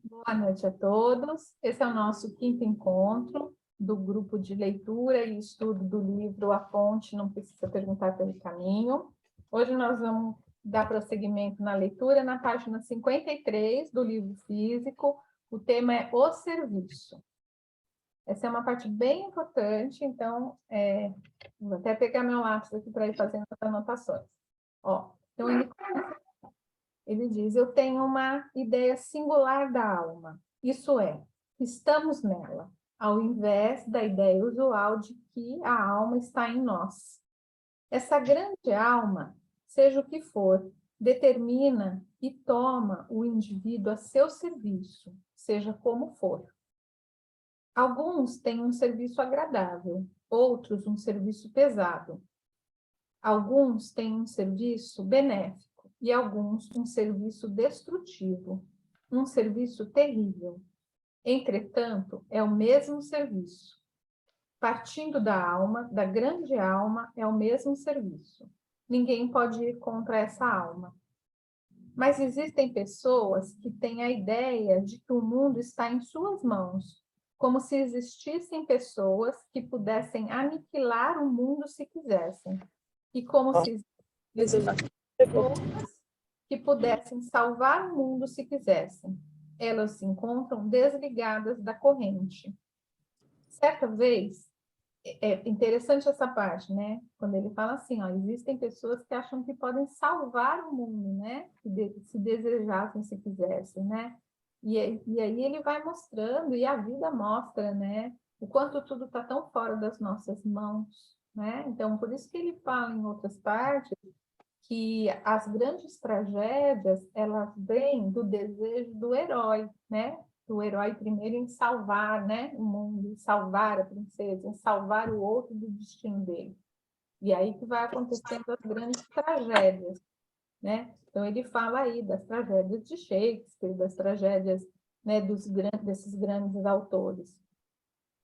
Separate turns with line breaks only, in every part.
Boa noite a todos. Esse é o nosso quinto encontro do grupo de leitura e estudo do livro A Ponte Não Precisa Perguntar pelo Caminho. Hoje nós vamos dar prosseguimento na leitura na página 53 do livro físico. O tema é o serviço. Essa é uma parte bem importante, então vou até pegar meu lápis aqui para ir fazendo as anotações. Então ele diz, eu tenho uma ideia singular da alma, isso é, estamos nela, ao invés da ideia usual de que a alma está em nós. Essa grande alma, seja o que for, determina e toma o indivíduo a seu serviço, seja como for. Alguns têm um serviço agradável, outros um serviço pesado. Alguns têm um serviço benéfico e alguns um serviço destrutivo, um serviço terrível. Entretanto, é o mesmo serviço. Partindo da alma, da grande alma, é o mesmo serviço. Ninguém pode ir contra essa alma. Mas existem pessoas que têm a ideia de que o mundo está em suas mãos, como se existissem pessoas que pudessem aniquilar o mundo se quisessem, e como se existissem pessoas que pudessem salvar o mundo se quisessem. Elas se encontram desligadas da corrente. Certa vez, é interessante essa parte, né? Quando ele fala assim, existem pessoas que acham que podem salvar o mundo, né? Se desejassem, se quisessem, né? E aí ele vai mostrando, e a vida mostra, né? O quanto tudo está tão fora das nossas mãos, né? Então, por isso que ele fala em outras partes que as grandes tragédias, elas vêm do desejo do herói, né? Do herói primeiro em salvar, né, o mundo, em salvar a princesa, em salvar o outro do destino dele. E aí que vai acontecendo as grandes tragédias, né? Então ele fala aí das tragédias de Shakespeare, das tragédias, né, desses grandes autores.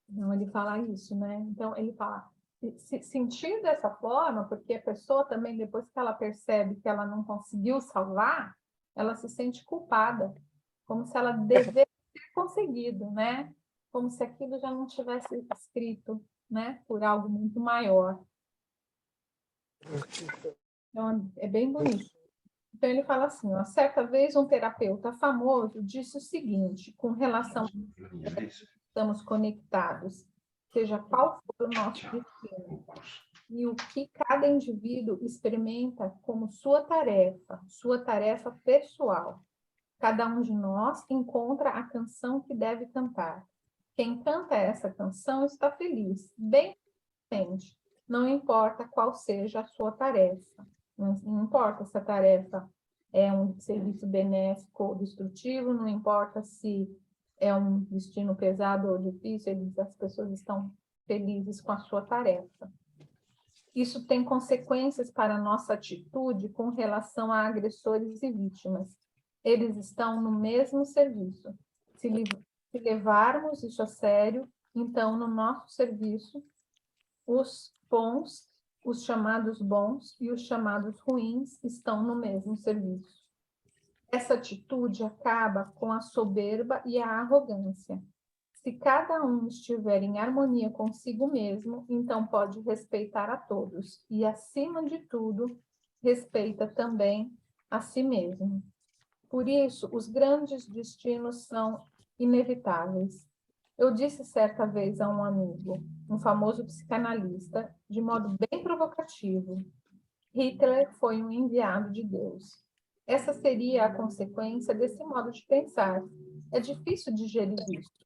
Então ele fala isso, né? Então ele fala se sentir dessa forma, porque a pessoa também, depois que ela percebe que ela não conseguiu salvar, ela se sente culpada, como se ela devesse ter conseguido, né? Como se aquilo já não tivesse escrito, né? Por algo muito maior. Então, é bem bonito. Então, ele fala assim, certa vez um terapeuta famoso disse o seguinte, com relação a estamos conectados, seja qual for o nosso destino, e o que cada indivíduo experimenta como sua tarefa pessoal. Cada um de nós encontra a canção que deve cantar. Quem canta essa canção está feliz, bem contente. Não importa qual seja a sua tarefa. Não importa se a tarefa é um serviço benéfico ou destrutivo, não importa se é um destino pesado ou difícil, as pessoas estão felizes com a sua tarefa. Isso tem consequências para a nossa atitude com relação a agressores e vítimas. Eles estão no mesmo serviço. Se levarmos isso a sério, então, no nosso serviço, os bons, os chamados bons e os chamados ruins estão no mesmo serviço. Essa atitude acaba com a soberba e a arrogância. Se cada um estiver em harmonia consigo mesmo, então pode respeitar a todos e, acima de tudo, respeita também a si mesmo. Por isso, os grandes destinos são inevitáveis. Eu disse certa vez a um amigo, um famoso psicanalista, de modo bem provocativo: Hitler foi um enviado de Deus. Essa seria a consequência desse modo de pensar. É difícil digerir isso.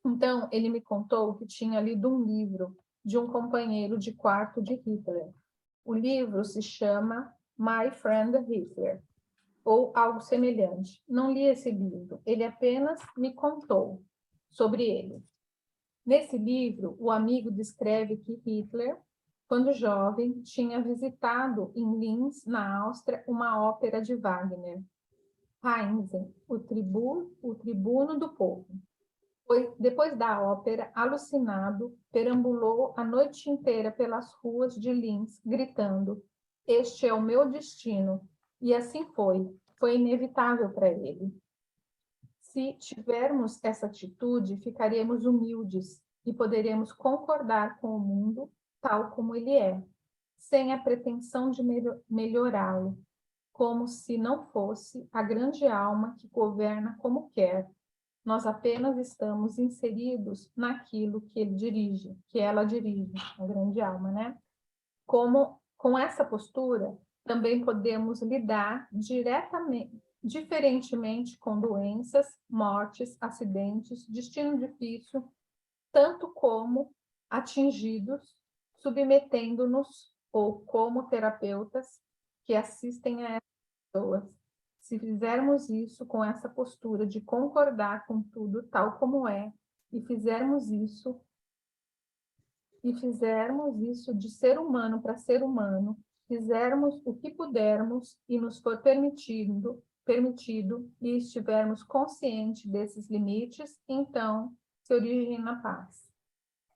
Então, ele me contou que tinha lido um livro de um companheiro de quarto de Hitler. O livro se chama My Friend Hitler, ou algo semelhante. Não li esse livro, ele apenas me contou sobre ele. Nesse livro, o amigo descreve que Hitler, quando jovem, tinha visitado em Linz, na Áustria, uma ópera de Wagner, Heinzen, o tribuno do povo. Depois da ópera, alucinado, perambulou a noite inteira pelas ruas de Linz, gritando: "Este é o meu destino." E assim foi. foi inevitável para ele. Se tivermos essa atitude, ficaremos humildes e poderemos concordar com o mundo tal como ele é, sem a pretensão de melhorá-lo, como se não fosse a grande alma que governa como quer. Nós apenas estamos inseridos naquilo que ele dirige, que ela dirige, a grande alma, né? Como com essa postura, também podemos lidar diferentemente com doenças, mortes, acidentes, destino difícil, tanto como atingidos, submetendo-nos ou como terapeutas que assistem a essas pessoas. Se fizermos isso com essa postura de concordar com tudo tal como é, e fizermos isso de ser humano para ser humano, fizermos o que pudermos e nos for permitido e estivermos conscientes desses limites, então se origina a paz.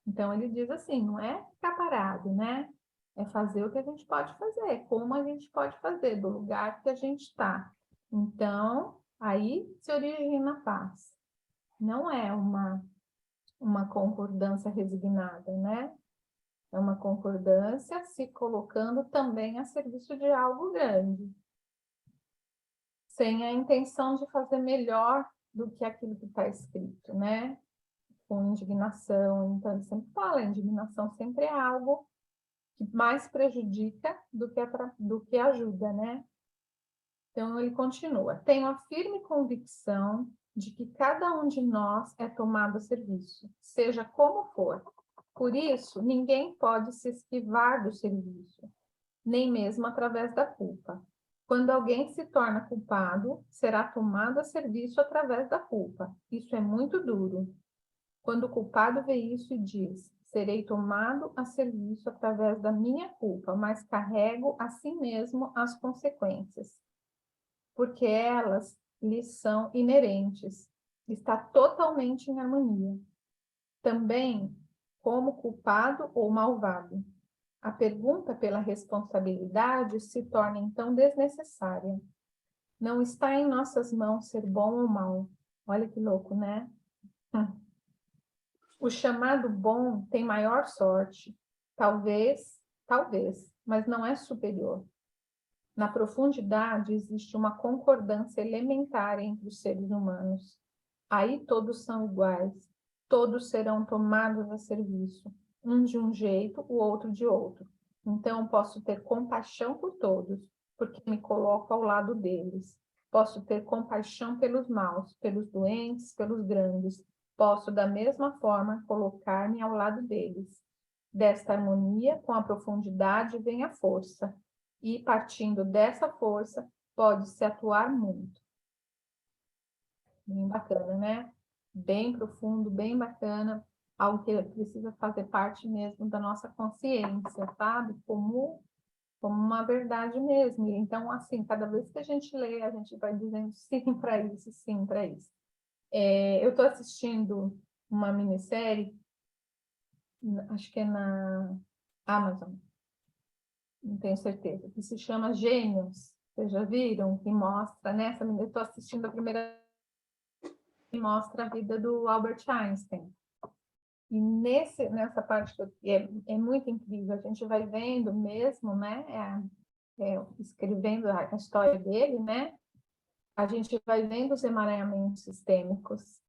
Então ele diz assim, não é ficar parado, né? É fazer o que a gente pode fazer, como a gente pode fazer, do lugar que a gente está. Então, aí se origina a paz. Não é uma concordância resignada, né? É uma concordância se colocando também a serviço de algo grande, sem a intenção de fazer melhor do que aquilo que está escrito, né? Com indignação. Então, ele sempre fala, a indignação sempre é algo que mais prejudica do que ajuda, né? Então, ele continua. Tenho a firme convicção de que cada um de nós é tomado a serviço, seja como for. Por isso, ninguém pode se esquivar do serviço, nem mesmo através da culpa. Quando alguém se torna culpado, será tomado a serviço através da culpa. Isso é muito duro. Quando o culpado vê isso e diz, serei tomado a serviço através da minha culpa, mas carrego a si mesmo as consequências, porque elas lhe são inerentes. Está totalmente em harmonia. Também como culpado ou malvado. A pergunta pela responsabilidade se torna então desnecessária. Não está em nossas mãos ser bom ou mal. Olha que louco, né? O chamado bom tem maior sorte. Talvez, mas não é superior. Na profundidade existe uma concordância elementar entre os seres humanos. Aí todos são iguais. Todos serão tomados a serviço, um de um jeito, o outro de outro. Então, posso ter compaixão por todos, porque me coloco ao lado deles. Posso ter compaixão pelos maus, pelos doentes, pelos grandes. Posso, da mesma forma, colocar-me ao lado deles. Desta harmonia, com a profundidade, vem a força. E, partindo dessa força, pode-se atuar muito. Bem bacana, né? Bem profundo, bem bacana, algo que precisa fazer parte mesmo da nossa consciência, sabe? Como uma verdade mesmo. Então, assim, cada vez que a gente lê, a gente vai dizendo sim para isso, sim para isso. Eu estou assistindo uma minissérie, acho que é na Amazon, não tenho certeza, que se chama Gênios. Vocês já viram? Que mostra, nessa, eu estou assistindo a primeira, que mostra a vida do Albert Einstein. E nessa parte é muito incrível, a gente vai vendo mesmo, né, escrevendo a história dele, né, a gente vai vendo os emaranhamentos sistêmicos,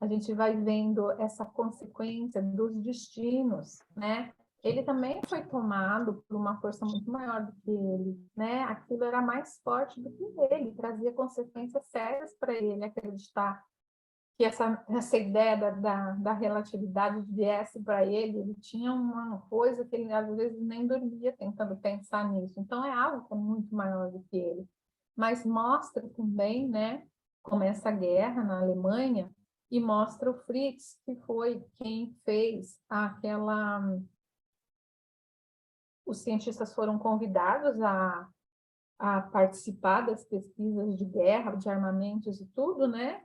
a gente vai vendo essa consequência dos destinos, né, ele também foi tomado por uma força muito maior do que ele, né, aquilo era mais forte do que ele, trazia consequências sérias para ele acreditar que essa ideia da relatividade viesse para ele, ele tinha uma coisa que ele às vezes nem dormia tentando pensar nisso. Então é algo que é muito maior do que ele. Mas mostra também, né, começa a guerra na Alemanha e mostra o Fritz, que foi quem fez aquela... Os cientistas foram convidados a participar das pesquisas de guerra, de armamentos e tudo, né?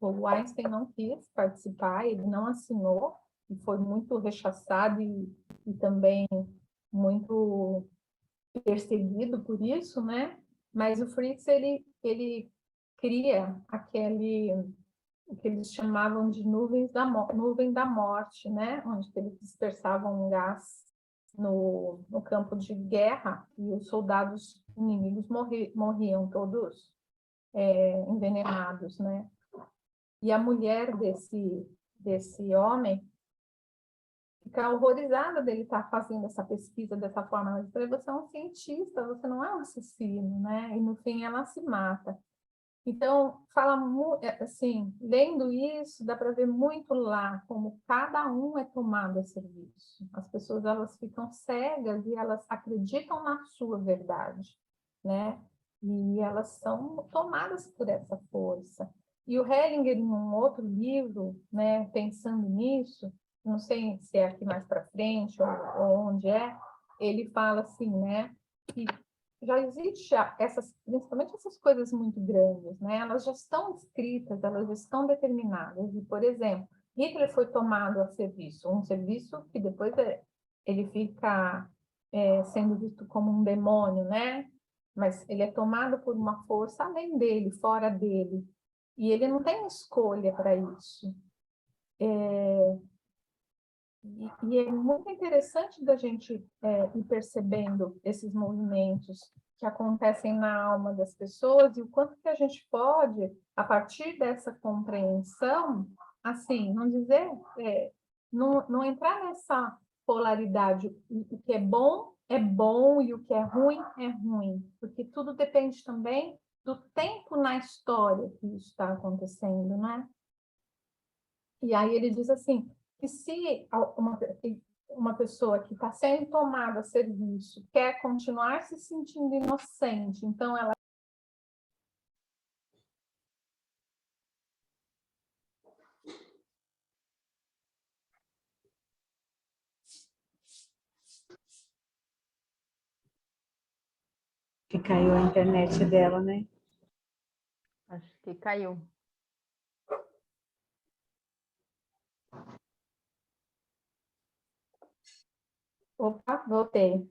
O Einstein não quis participar, ele não assinou, e foi muito rechaçado e também muito perseguido por isso, né? Mas o Fritz, ele ele cria o que eles chamavam de nuvem da morte, né? Onde eles dispersavam um gás no campo de guerra e os soldados inimigos morriam todos envenenados, né? E a mulher desse homem fica horrorizada dele estar fazendo essa pesquisa dessa forma. Ela diz, você é um cientista, você não é um assassino, né? E no fim ela se mata. Então, assim, lendo isso, dá para ver muito lá como cada um é tomado a serviço. As pessoas, elas ficam cegas e elas acreditam na sua verdade, né? E elas são tomadas por essa força. E o Hellinger, em um outro livro, né, pensando nisso, não sei se é aqui mais para frente ou onde é, ele fala assim, né, que já existe principalmente essas coisas muito grandes, né? Elas já estão escritas, elas já estão determinadas. E, por exemplo, Hitler foi tomado a serviço, um serviço que depois ele fica sendo visto como um demônio, né? Mas ele é tomado por uma força além dele, fora dele. E ele não tem escolha para isso. E é muito interessante da gente ir percebendo esses movimentos que acontecem na alma das pessoas e o quanto que a gente pode, a partir dessa compreensão, assim, não dizer, não entrar nessa polaridade, o que é bom e o que é ruim, porque tudo depende também do tempo na história que isso está acontecendo, né? E aí ele diz assim, que se uma pessoa que está sendo tomada a serviço quer continuar se sentindo inocente, então ela...
Que caiu a internet dela, né?
Acho que caiu.
Opa, voltei.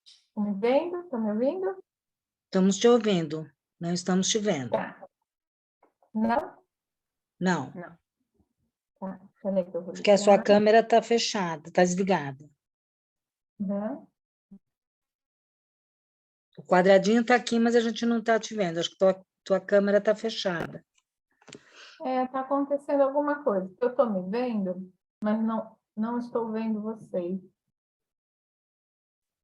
Estão me vendo? Estão me ouvindo?
Estamos te ouvindo, não estamos te vendo.
Tá. Não?
Não,
Não.
Tá. Peraí que eu vou
porque a sua
ligar.
câmera está fechada, está desligada.
Uhum.
O quadradinho está aqui, mas a gente não está te vendo. Acho que tua câmera está fechada.
Tá acontecendo alguma coisa. Eu estou me vendo, mas não estou vendo vocês.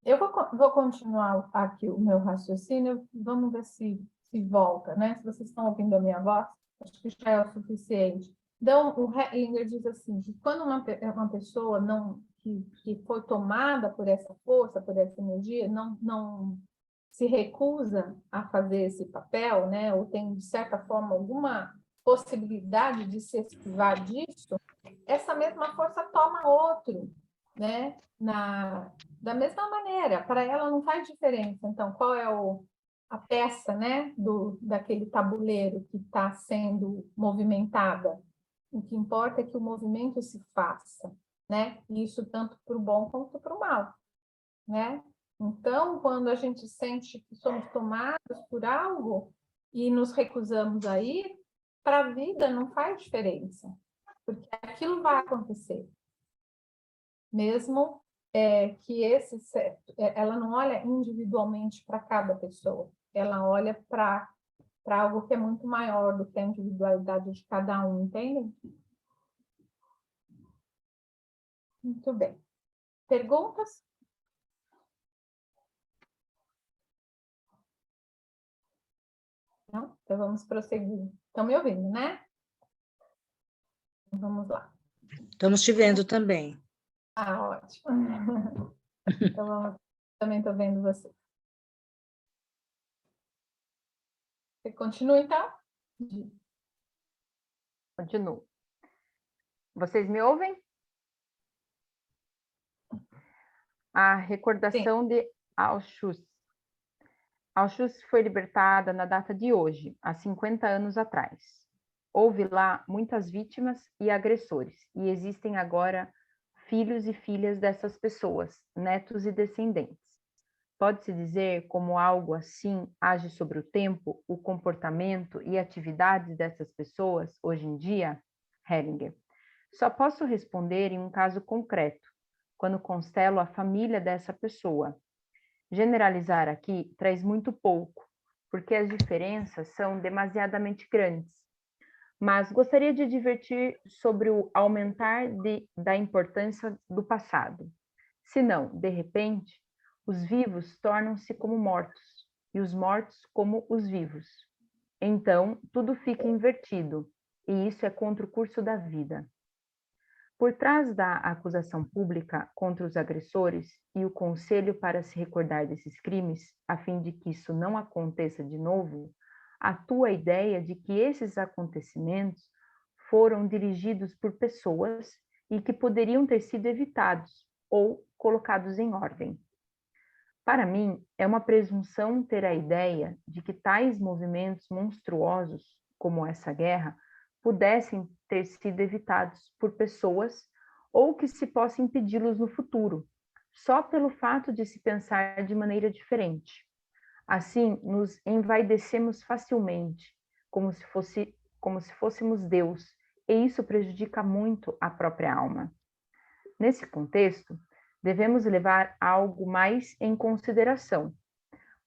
Eu vou continuar aqui o meu raciocínio, vamos ver se volta, né? Se vocês estão ouvindo a minha voz, acho que já é o suficiente. Então, o Hellinger diz assim, que quando uma pessoa que foi tomada por essa força, por essa energia, não se recusa a fazer esse papel, né? Ou tem, de certa forma, alguma possibilidade de se esquivar disso, essa mesma força toma outro, né? Da mesma maneira, para ela não faz diferença. Então, qual é a peça, né, daquele tabuleiro que está sendo movimentada? O que importa é que o movimento se faça, né? E isso tanto para o bom quanto para o mal, né? Então, quando a gente sente que somos tomados por algo e nos recusamos a ir, para a vida não faz diferença, porque aquilo vai acontecer. Mesmo que ela não olha individualmente para cada pessoa, ela olha para algo que é muito maior do que a individualidade de cada um, entende? Muito bem. Perguntas? Não? Então vamos prosseguir. Estão me ouvindo, né? Vamos lá.
Estamos te vendo também.
Ah, ótimo. Então, também estou vendo você. Você continua, então?
Continuo. Vocês me ouvem? A recordação
Sim.
de Auschwitz. Auschwitz foi libertada na data de hoje, há 50 anos atrás. Houve lá muitas vítimas e agressores, e existem agora filhos e filhas dessas pessoas, netos e descendentes. pode-se dizer como algo assim age sobre o tempo, o comportamento e atividades dessas pessoas hoje em dia? Hellinger: só posso responder em um caso concreto, quando constelo a família dessa pessoa. Generalizar aqui traz muito pouco, porque as diferenças são demasiadamente grandes. Mas gostaria de divertir sobre o aumentar da importância do passado. Senão, de repente, os vivos tornam-se como mortos, e os mortos como os vivos. Então, tudo fica invertido, e isso é contra o curso da vida. Por trás da acusação pública contra os agressores e o conselho para se recordar desses crimes, a fim de que isso não aconteça de novo, atua a ideia de que esses acontecimentos foram dirigidos por pessoas e que poderiam ter sido evitados ou colocados em ordem. Para mim, é uma presunção ter a ideia de que tais movimentos monstruosos, como essa guerra, pudessem ter sido evitados por pessoas ou que se possa impedi-los no futuro, só pelo fato de se pensar de maneira diferente. Assim, nos envaidecemos facilmente, como se fôssemos Deus, e isso prejudica muito a própria alma. Nesse contexto, devemos levar algo mais em consideração.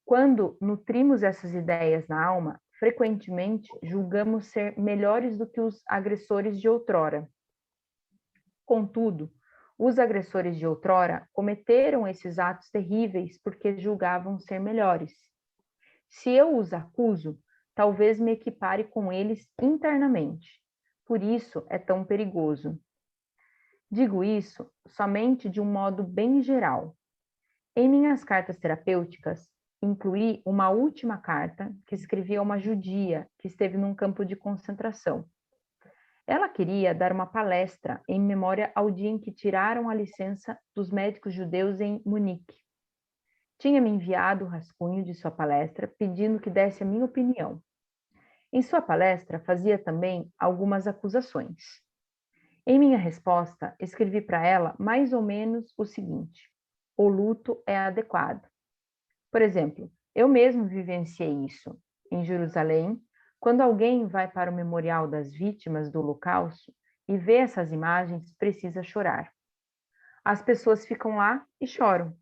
Quando nutrimos essas ideias na alma, frequentemente julgamos ser melhores do que os agressores de outrora. Contudo, os agressores de outrora cometeram esses atos terríveis porque julgavam ser melhores. Se eu os acuso, talvez me equipare com eles internamente. Por isso é tão perigoso. Digo isso somente de um modo bem geral. Em minhas cartas terapêuticas, incluí uma última carta que escrevi a uma judia que esteve num campo de concentração. Ela queria dar uma palestra em memória ao dia em que tiraram a licença dos médicos judeus em Munique. Tinha me enviado o rascunho de sua palestra pedindo que desse a minha opinião. Em sua palestra, fazia também algumas acusações. Em minha resposta, escrevi para ela mais ou menos o seguinte: o luto é adequado. Por exemplo, eu mesmo vivenciei isso. Em Jerusalém, quando alguém vai para o Memorial das Vítimas do Holocausto e vê essas imagens, precisa chorar. As pessoas ficam lá e choram.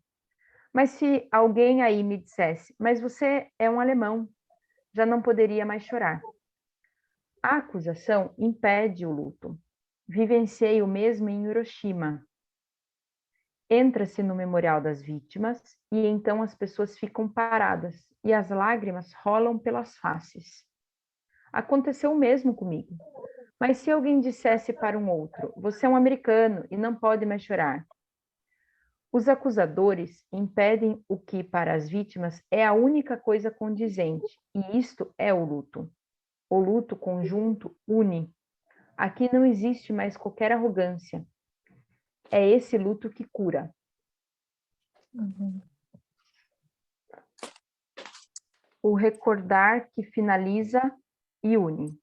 Mas se alguém aí me dissesse, mas você é um alemão, já não poderia mais chorar. A acusação impede o luto. Vivenciei o mesmo em Hiroshima. Entra-se no Memorial das Vítimas e então as pessoas ficam paradas e as lágrimas rolam pelas faces. Aconteceu o mesmo comigo. Mas se alguém dissesse para um outro, você é um americano e não pode mais chorar. Os acusadores impedem o que para as vítimas é a única coisa condizente, e isto é o luto. O luto conjunto une. Aqui não existe mais qualquer arrogância. É esse luto que cura.
Uhum.
O recordar que finaliza e une.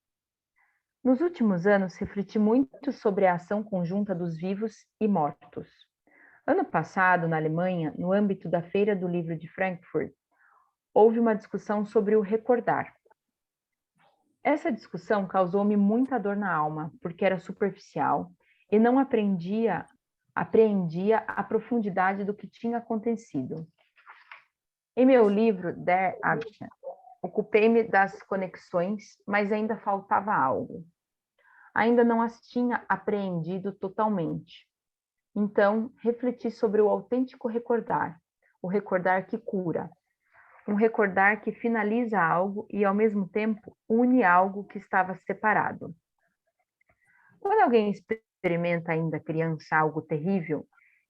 Nos últimos anos, refleti muito sobre a ação conjunta dos vivos e mortos. Ano passado, na Alemanha, no âmbito da Feira do Livro de Frankfurt, houve uma discussão sobre o recordar. Essa discussão causou-me muita dor na alma, porque era superficial e não apreendia a profundidade do que tinha acontecido. Em meu livro, Der Abstand, ocupei-me das conexões, mas ainda faltava algo. Ainda não as tinha apreendido totalmente. Então, refleti sobre o autêntico recordar, o recordar que cura, um recordar que finaliza algo e, ao mesmo tempo, une algo que estava separado. Quando alguém experimenta ainda criança algo terrível,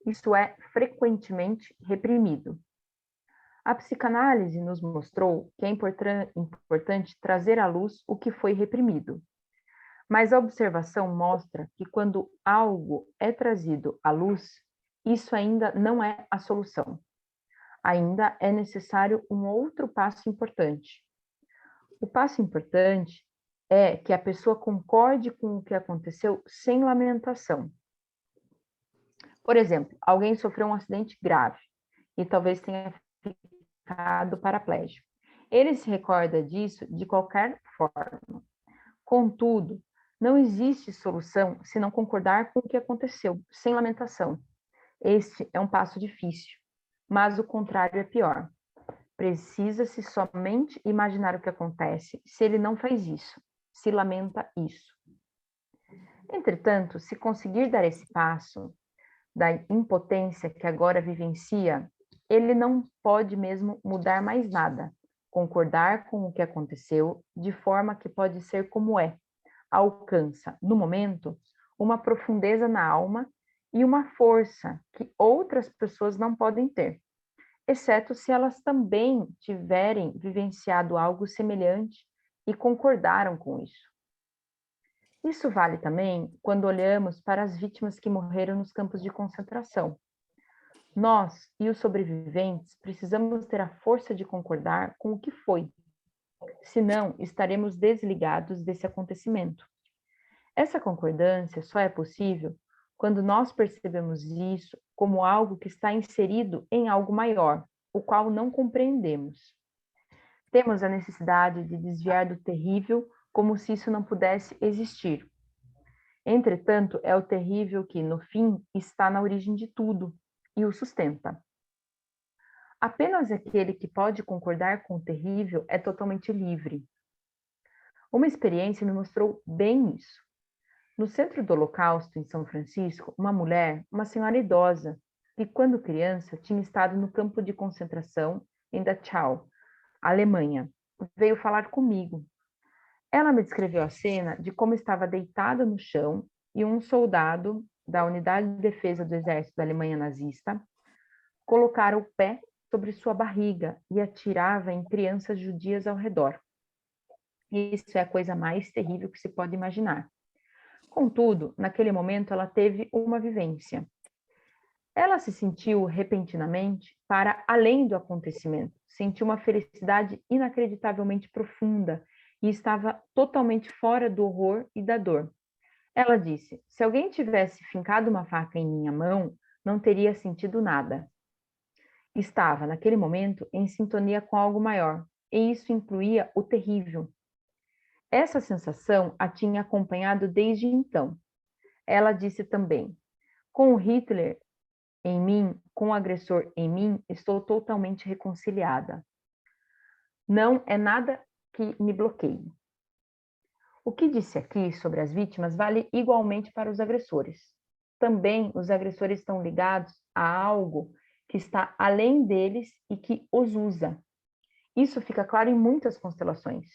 isso é frequentemente reprimido. A psicanálise nos mostrou que é importante trazer à luz o que foi reprimido. Mas a observação mostra que quando algo é trazido à luz, isso ainda não é a solução. Ainda é necessário um outro passo importante. O passo importante é que a pessoa concorde com o que aconteceu sem lamentação. Por exemplo, alguém sofreu um acidente grave e talvez tenha ficado paraplégico. Ele se recorda disso de qualquer forma. Contudo, não existe solução se não concordar com o que aconteceu, sem lamentação. Este é um passo difícil, mas o contrário é pior. Precisa-se somente imaginar o que acontece se ele não faz isso, se lamenta isso. Entretanto, se conseguir dar esse passo da impotência que agora vivencia, ele não pode mesmo mudar mais nada, concordar com o que aconteceu de forma que pode ser como é, alcança, no momento, uma profundeza na alma e uma força que outras pessoas não podem ter, exceto se elas também tiverem vivenciado algo semelhante e concordaram com isso. Isso vale também quando olhamos para as vítimas que morreram nos campos de concentração. Nós e os sobreviventes precisamos ter a força de concordar com o que foi, senão estaremos desligados desse acontecimento. Essa concordância só é possível quando nós percebemos isso como algo que está inserido em algo maior, o qual não compreendemos. Temos a necessidade de desviar do terrível como se isso não pudesse existir. Entretanto, é o terrível que, no fim, está na origem de tudo e o sustenta. Apenas aquele que pode concordar com o terrível é totalmente livre. Uma experiência me mostrou bem isso. No centro do Holocausto, em São Francisco, uma mulher, uma senhora idosa, que quando criança tinha estado no campo de concentração em Dachau, Alemanha, veio falar comigo. Ela me descreveu a cena de como estava deitada no chão e um soldado da Unidade de Defesa do Exército da Alemanha nazista colocara o pé sobre sua barriga e atirava em crianças judias ao redor. Isso é a coisa mais terrível que se pode imaginar. Contudo, naquele momento ela teve uma vivência. Ela se sentiu repentinamente para além do acontecimento, sentiu uma felicidade inacreditavelmente profunda e estava totalmente fora do horror e da dor. Ela disse: se alguém tivesse fincado uma faca em minha mão, não teria sentido nada. Estava, naquele momento, em sintonia com algo maior, e isso incluía o terrível. Essa sensação a tinha acompanhado desde então. Ela disse também: com o Hitler em mim, com o agressor em mim, estou totalmente reconciliada. Não é nada que me bloqueie. O que disse aqui sobre as vítimas vale igualmente para os agressores. Também os agressores estão ligados a algo que está além deles e que os usa. Isso fica claro em muitas constelações.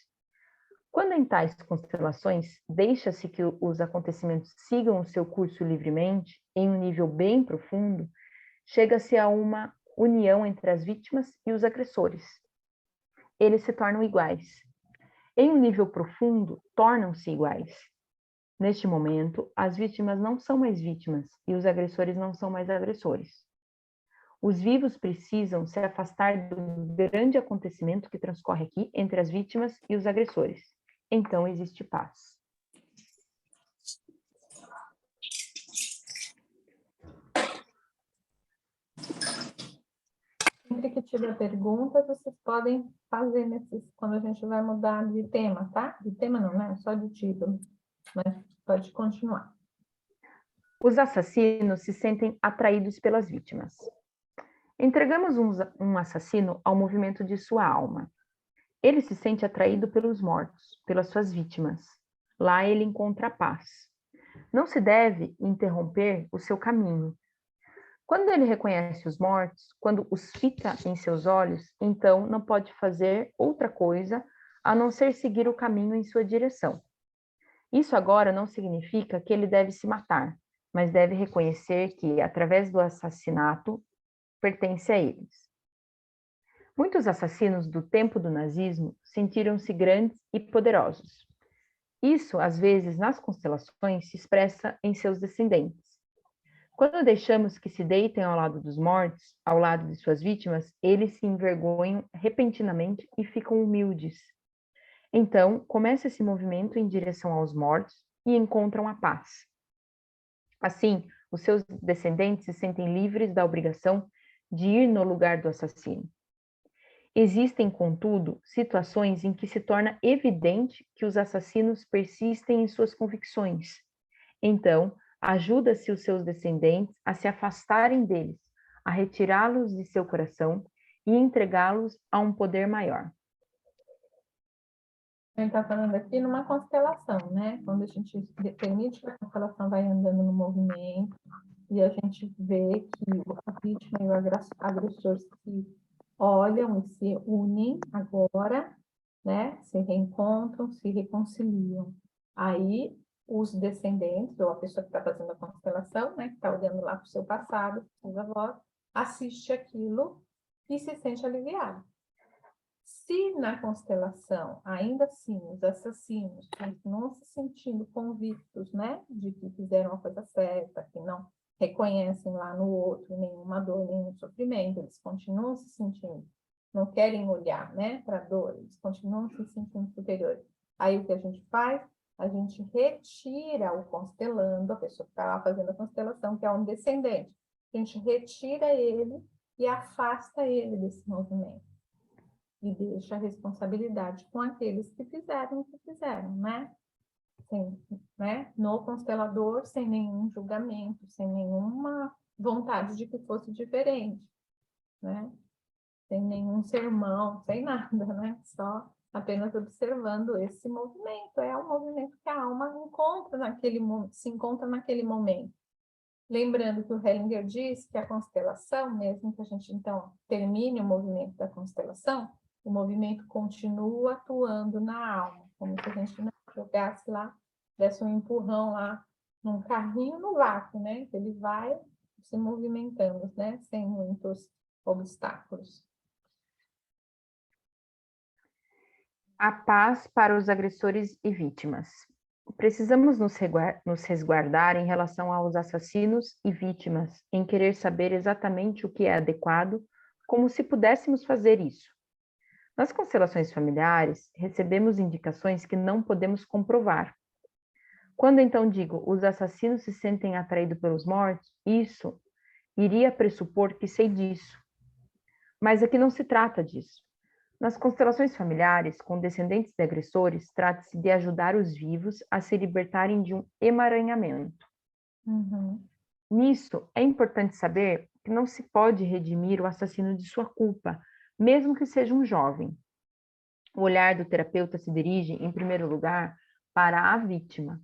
Quando em tais constelações deixa-se que os acontecimentos sigam o seu curso livremente, em um nível bem profundo, chega-se a uma união entre as vítimas e os agressores. Eles se tornam iguais. Em um nível profundo, tornam-se iguais. Neste momento, as vítimas não são mais vítimas e os agressores não são mais agressores. Os vivos precisam se afastar do grande acontecimento que transcorre aqui entre as vítimas e os agressores. Então existe paz.
Sempre que tiver perguntas, vocês podem fazer quando a gente vai mudar de tema, tá? De tema não, né? Só de título. Mas pode continuar.
Os assassinos se sentem atraídos pelas vítimas. Entregamos um assassino ao movimento de sua alma. Ele se sente atraído pelos mortos, pelas suas vítimas. Lá ele encontra a paz. Não se deve interromper o seu caminho. Quando ele reconhece os mortos, quando os fita em seus olhos, então não pode fazer outra coisa a não ser seguir o caminho em sua direção. Isso agora não significa que ele deve se matar, mas deve reconhecer que, através do assassinato, pertence a eles. Muitos assassinos do tempo do nazismo sentiram-se grandes e poderosos. Isso, às vezes, nas constelações, se expressa em seus descendentes. Quando deixamos que se deitem ao lado dos mortos, ao lado de suas vítimas, eles se envergonham repentinamente e ficam humildes. Então, começa esse movimento em direção aos mortos e encontram a paz. Assim, os seus descendentes se sentem livres da obrigação de ir no lugar do assassino. Existem, contudo, situações em que se torna evidente que os assassinos persistem em suas convicções. Então, ajuda-se os seus descendentes a se afastarem deles, a retirá-los de seu coração e entregá-los a um poder maior.
A gente está falando aqui numa constelação, né? Quando a gente permite que a constelação vai andando no movimento e a gente vê que a vítima e o agressor se olham e se unem agora, né? Se reencontram, se reconciliam. Aí, os descendentes, ou a pessoa que está fazendo a constelação, né? Que está olhando lá para o seu passado, seus avós, assiste aquilo e se sente aliviado. Se na constelação, ainda assim, os assassinos continuam se sentindo convictos, né, de que fizeram a coisa certa, que não reconhecem lá no outro nenhuma dor, nenhum sofrimento, eles continuam se sentindo, não querem olhar, né, para a dor, eles continuam se sentindo superiores. Aí o que a gente faz? A gente retira o constelando, a pessoa que está lá fazendo a constelação, que é um descendente. A gente retira ele e afasta ele desse movimento. E deixa a responsabilidade com aqueles que fizeram o que fizeram, né? Né? No constelador, sem nenhum julgamento, sem nenhuma vontade de que fosse diferente, né? Sem nenhum sermão, sem nada, né? Só apenas observando esse movimento. É um movimento que a alma se encontra naquele momento. Lembrando que o Hellinger diz que a constelação, mesmo que a gente, então, termine o movimento da constelação, o movimento continua atuando na alma, como se a gente não jogasse lá, desse um empurrão lá num carrinho no vácuo, né? Ele vai se movimentando, né? Sem muitos obstáculos.
A paz para os agressores e vítimas. Precisamos nos resguardar em relação aos assassinos e vítimas, em querer saber exatamente o que é adequado, como se pudéssemos fazer isso. Nas constelações familiares, recebemos indicações que não podemos comprovar. Quando então digo, os assassinos se sentem atraídos pelos mortos, isso iria pressupor que sei disso. Mas aqui não se trata disso. Nas constelações familiares, com descendentes de agressores, trata-se de ajudar os vivos a se libertarem de um emaranhamento. Nisso, é importante saber que não se pode redimir o assassino de sua culpa, mesmo que seja um jovem. O olhar do terapeuta se dirige, em primeiro lugar, para a vítima.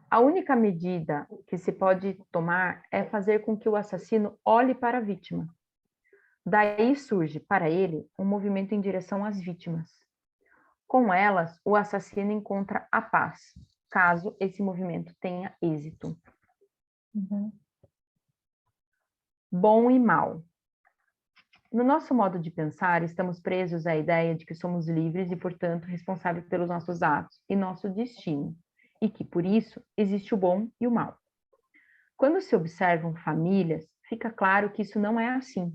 A única medida que se pode tomar é fazer com que o assassino olhe para a vítima. Daí surge, para ele, um movimento em direção às vítimas. Com elas, o assassino encontra a paz, caso esse movimento tenha êxito. Bom e mal. No nosso modo de pensar, estamos presos à ideia de que somos livres e, portanto, responsáveis pelos nossos atos e nosso destino, e que, por isso, existe o bom e o mal. Quando se observam famílias, fica claro que isso não é assim.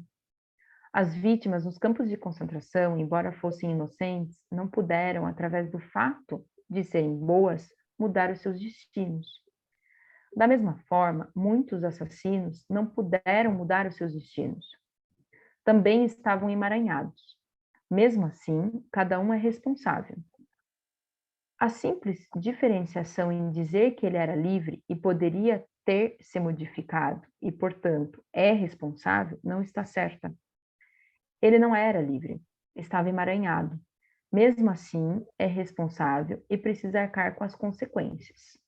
As vítimas nos campos de concentração, embora fossem inocentes, não puderam, através do fato de serem boas, mudar os seus destinos. Da mesma forma, muitos assassinos não puderam mudar os seus destinos. Também estavam emaranhados. Mesmo assim, cada um é responsável. A simples diferenciação em dizer que ele era livre e poderia ter se modificado e, portanto, é responsável, não está certa. Ele não era livre, estava emaranhado. Mesmo assim, é responsável e precisa arcar com as consequências.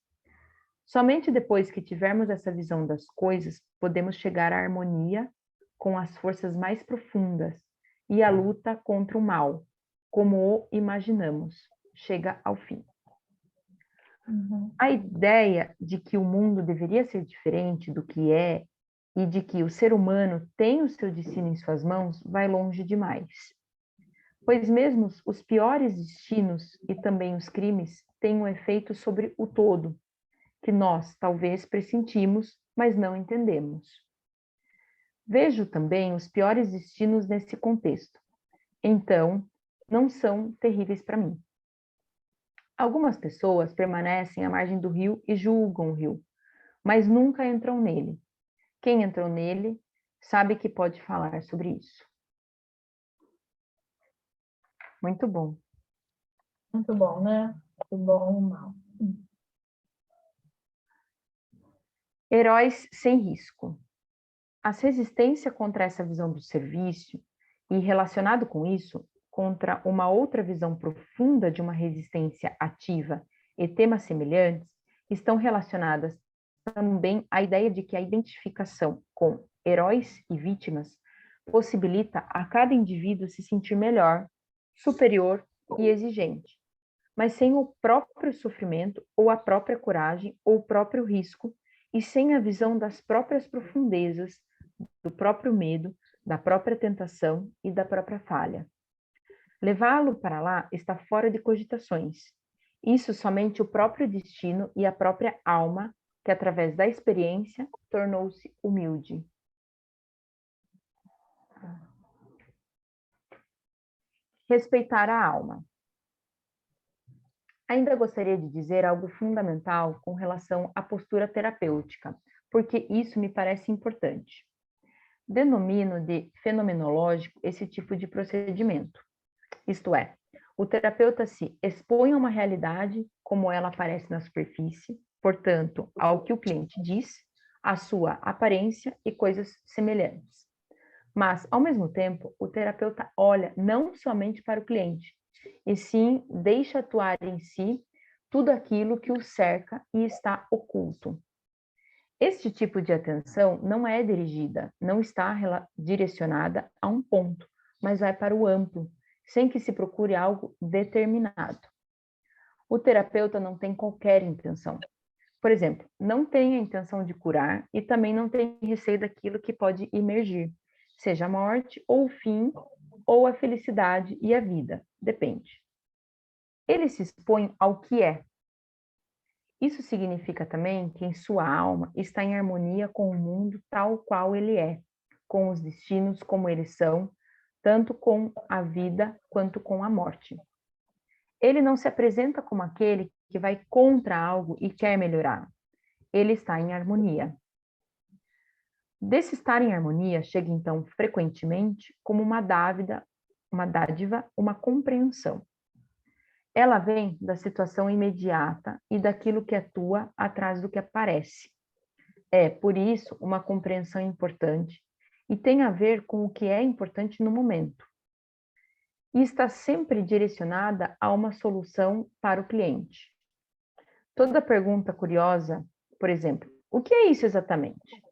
Somente depois que tivermos essa visão das coisas, podemos chegar à harmonia com as forças mais profundas e a luta contra o mal, como o imaginamos, chega ao fim. A ideia de que o mundo deveria ser diferente do que é e de que o ser humano tem o seu destino em suas mãos vai longe demais. Pois mesmo os piores destinos e também os crimes têm um efeito sobre o todo, que nós talvez pressentimos, mas não entendemos. Vejo também os piores destinos nesse contexto. Então, não são terríveis para mim. Algumas pessoas permanecem à margem do rio e julgam o rio, mas nunca entram nele. Quem entrou nele sabe que pode falar sobre isso. Muito bom.
Muito bom, né? O bom e o mal.
Heróis sem risco. As resistências contra essa visão do serviço e, relacionado com isso, contra uma outra visão profunda de uma resistência ativa e temas semelhantes, estão relacionadas também à ideia de que a identificação com heróis e vítimas possibilita a cada indivíduo se sentir melhor, superior e exigente, mas sem o próprio sofrimento ou a própria coragem ou o próprio risco e sem a visão das próprias profundezas, do próprio medo, da própria tentação e da própria falha. Levá-lo para lá está fora de cogitações. Isso somente o próprio destino e a própria alma, que através da experiência tornou-se humilde. Respeitar a alma. Ainda gostaria de dizer algo fundamental com relação à postura terapêutica, porque isso me parece importante. Denomino de fenomenológico esse tipo de procedimento. Isto é, o terapeuta se expõe a uma realidade como ela aparece na superfície, portanto, ao que o cliente diz, a sua aparência e coisas semelhantes. Mas, ao mesmo tempo, o terapeuta olha não somente para o cliente, e sim deixa atuar em si tudo aquilo que o cerca e está oculto. Este tipo de atenção não é dirigida, não está direcionada a um ponto, mas vai para o amplo, sem que se procure algo determinado. O terapeuta não tem qualquer intenção. Por exemplo, não tem a intenção de curar e também não tem receio daquilo que pode emergir, seja a morte, ou o fim, ou a felicidade e a vida, depende. Ele se expõe ao que é. Isso significa também que em sua alma está em harmonia com o mundo tal qual ele é, com os destinos como eles são, tanto com a vida quanto com a morte. Ele não se apresenta como aquele que vai contra algo e quer melhorar. Ele está em harmonia. Desse estar em harmonia chega então frequentemente como uma dádiva, uma compreensão. Ela vem da situação imediata e daquilo que atua atrás do que aparece. É, por isso, uma compreensão importante e tem a ver com o que é importante no momento. E está sempre direcionada a uma solução para o cliente. Toda pergunta curiosa, por exemplo, o que é isso exatamente?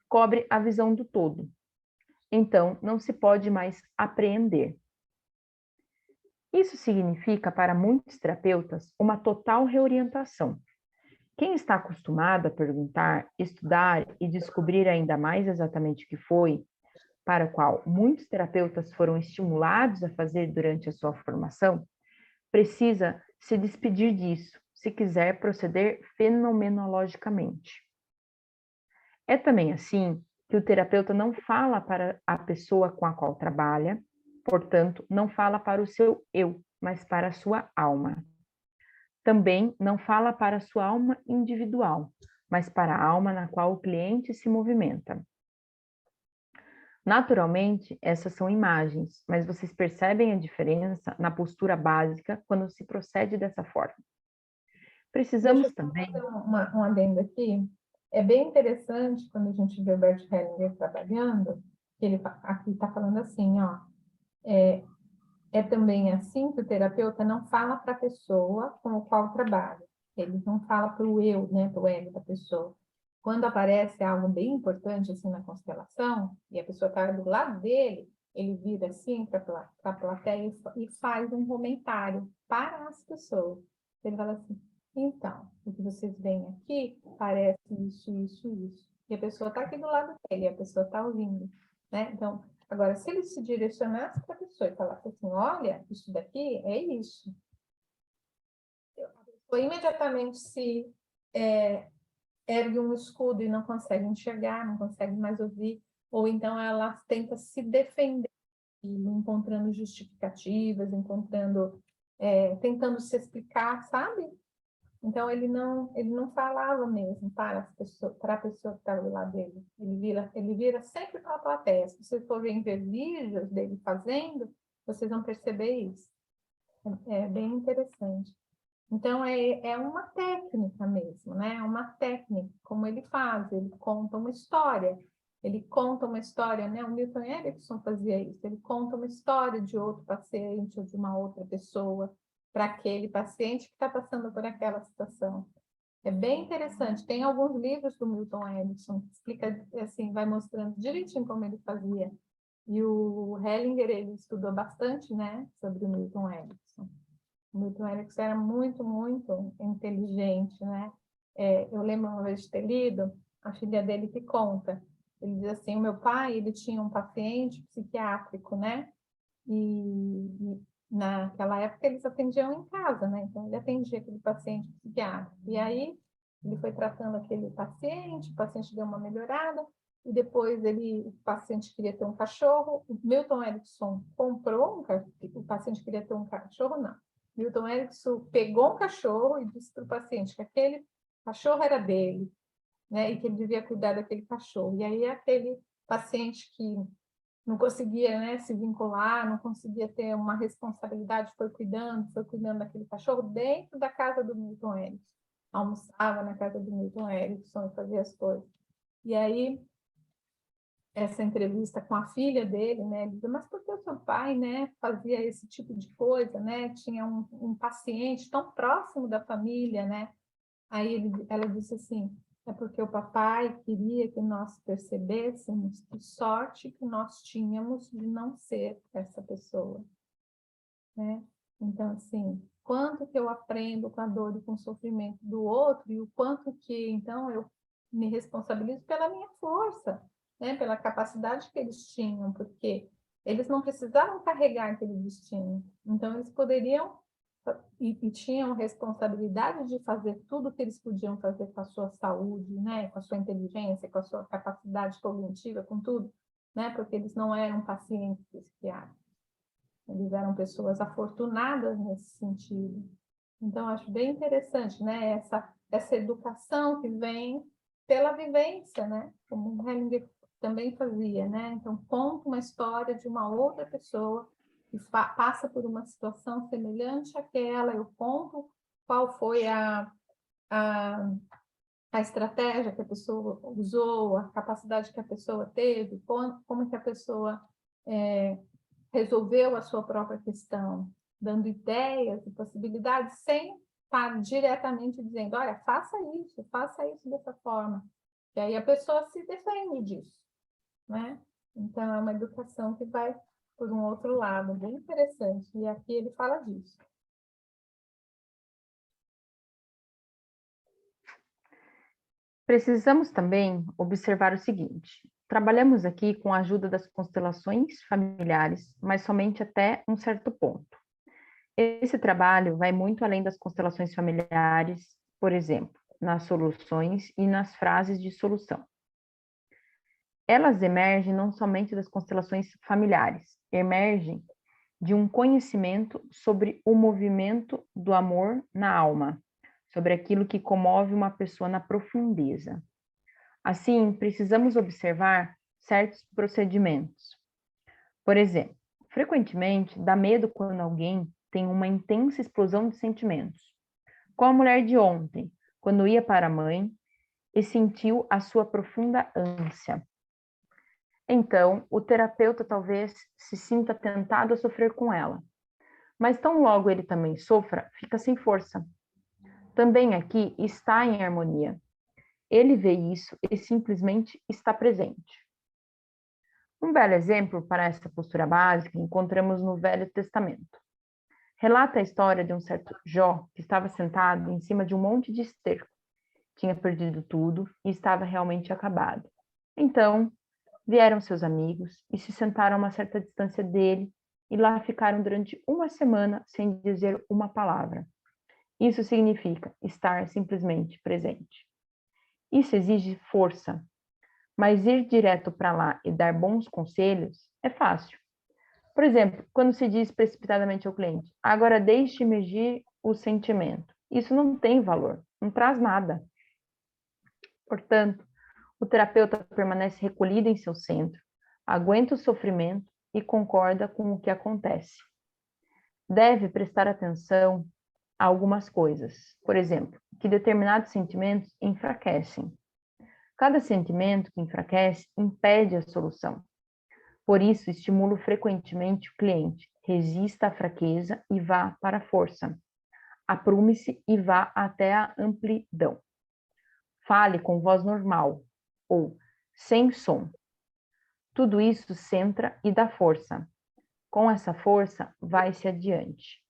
Cobre a visão do todo. Então, não se pode mais apreender. Isso significa, para muitos terapeutas, uma total reorientação. Quem está acostumado a perguntar, estudar e descobrir ainda mais exatamente o que foi, para o qual muitos terapeutas foram estimulados a fazer durante a sua formação, precisa se despedir disso, se quiser proceder fenomenologicamente. É também assim que o terapeuta não fala para a pessoa com a qual trabalha, portanto, não fala para o seu eu, mas para a sua alma. Também não fala para a sua alma individual, mas para a alma na qual o cliente se movimenta. Naturalmente, essas são imagens, mas vocês percebem a diferença na postura básica quando se procede dessa forma. Precisamos também...
Deixa eu fazer um adendo aqui. É bem interessante quando a gente vê o Bert Hellinger trabalhando, que ele aqui está falando assim, ó, é também assim que o terapeuta não fala para a pessoa com a qual trabalha. Ele não fala para o eu, né, para o ego da pessoa. Quando aparece algo bem importante assim na constelação, e a pessoa está do lado dele, ele vira assim para a plateia e faz um comentário para as pessoas. Ele fala assim, então, o que vocês veem aqui parece isso, isso, isso. E a pessoa está aqui do lado dele, a pessoa está ouvindo, né? Então, agora, se ele se direcionasse para a pessoa e falasse assim, olha, isso daqui é isso. A pessoa imediatamente se ergue um escudo e não consegue enxergar, não consegue mais ouvir, ou então ela tenta se defender, encontrando justificativas, tentando se explicar, sabe? Então, ele não falava mesmo para a pessoa que estava do lado dele. Ele vira sempre para a plateia. Se vocês forem ver vídeos dele fazendo, vocês vão perceber isso. É bem interessante. Então, é uma técnica mesmo, né? É uma técnica, como ele faz, ele conta uma história. Ele conta uma história, né? O Milton Erickson fazia isso, ele conta uma história de outro paciente ou de uma outra pessoa para aquele paciente que está passando por aquela situação. É bem interessante. Tem alguns livros do Milton Erickson que explica, assim, vai mostrando direitinho como ele fazia. E o Hellinger, ele estudou bastante, né, sobre o Milton Erickson. O Milton Erickson era muito, muito inteligente, né? Eu lembro uma vez de ter lido, a filha dele que conta. Ele diz assim, o meu pai, ele tinha um paciente psiquiátrico, né? E naquela época eles atendiam em casa, né? Então ele atendia aquele paciente psiquiátrico. E aí ele foi tratando aquele paciente, o paciente deu uma melhorada, e depois o paciente queria ter um cachorro, o Milton Erickson comprou o paciente queria ter um cachorro, não. Milton Erickson pegou um cachorro e disse para o paciente que aquele cachorro era dele, né? E que ele devia cuidar daquele cachorro. E aí aquele paciente que não conseguia, né, se vincular, não conseguia ter uma responsabilidade, foi cuidando daquele cachorro dentro da casa do Milton Erickson. Almoçava na casa do Milton Erickson e fazia as coisas. E aí, essa entrevista com a filha dele, né, ele dizia, mas por que o seu pai, né, fazia esse tipo de coisa, né? Tinha um paciente tão próximo da família, né? Aí ela disse assim, é porque o papai queria que nós percebêssemos que sorte que nós tínhamos de não ser essa pessoa, né? Então, assim, quanto que eu aprendo com a dor e com o sofrimento do outro e o quanto que, então, eu me responsabilizo pela minha força, né? Pela capacidade que eles tinham, porque eles não precisavam carregar aquele destino. Então, eles poderiam e tinham responsabilidade de fazer tudo o que eles podiam fazer com a sua saúde, né? Com a sua inteligência, com a sua capacidade cognitiva, com tudo, né? Porque eles não eram pacientes psiquiátricos. Eles eram pessoas afortunadas nesse sentido. Então, acho bem interessante, né? Essa educação que vem pela vivência, né? Como o Hellinger também fazia, né? Então, conta uma história de uma outra pessoa que passa por uma situação semelhante àquela, eu conto qual foi a estratégia que a pessoa usou, a capacidade que a pessoa teve, como que a pessoa resolveu a sua própria questão, dando ideias e possibilidades, sem estar diretamente dizendo, olha, faça isso dessa forma. E aí a pessoa se defende disso, né? Então, é uma educação que vai por um outro lado, bem interessante. E aqui ele fala disso.
Precisamos também observar o seguinte: trabalhamos aqui com a ajuda das constelações familiares, mas somente até um certo ponto. Esse trabalho vai muito além das constelações familiares, por exemplo, nas soluções e nas frases de solução. Elas emergem não somente das constelações familiares, emergem de um conhecimento sobre o movimento do amor na alma, sobre aquilo que comove uma pessoa na profundeza. Assim, precisamos observar certos procedimentos. Por exemplo, frequentemente dá medo quando alguém tem uma intensa explosão de sentimentos. Com a mulher de ontem, quando ia para a mãe e sentiu a sua profunda ânsia. Então, o terapeuta talvez se sinta tentado a sofrer com ela. Mas tão logo ele também sofra, fica sem força. Também aqui está em harmonia. Ele vê isso e simplesmente está presente. Um belo exemplo para essa postura básica encontramos no Velho Testamento. Relata a história de um certo Jó que estava sentado em cima de um monte de esterco. Tinha perdido tudo e estava realmente acabado. Então, vieram seus amigos e se sentaram a uma certa distância dele e lá ficaram durante uma semana sem dizer uma palavra. Isso significa estar simplesmente presente. Isso exige força, mas ir direto para lá e dar bons conselhos é fácil. Por exemplo, quando se diz precipitadamente ao cliente, agora deixe emergir o sentimento. Isso não tem valor, não traz nada. Portanto, o terapeuta permanece recolhido em seu centro, aguenta o sofrimento e concorda com o que acontece. deve prestar atenção a algumas coisas. Por exemplo, que determinados sentimentos enfraquecem. Cada sentimento que enfraquece impede a solução. Por isso, estimulo frequentemente o cliente. Resista à fraqueza e vá para a força. Aprume-se e vá até a amplidão. Fale com voz normal ou sem som. Tudo isso centra e dá força. Com essa força, vai-se adiante.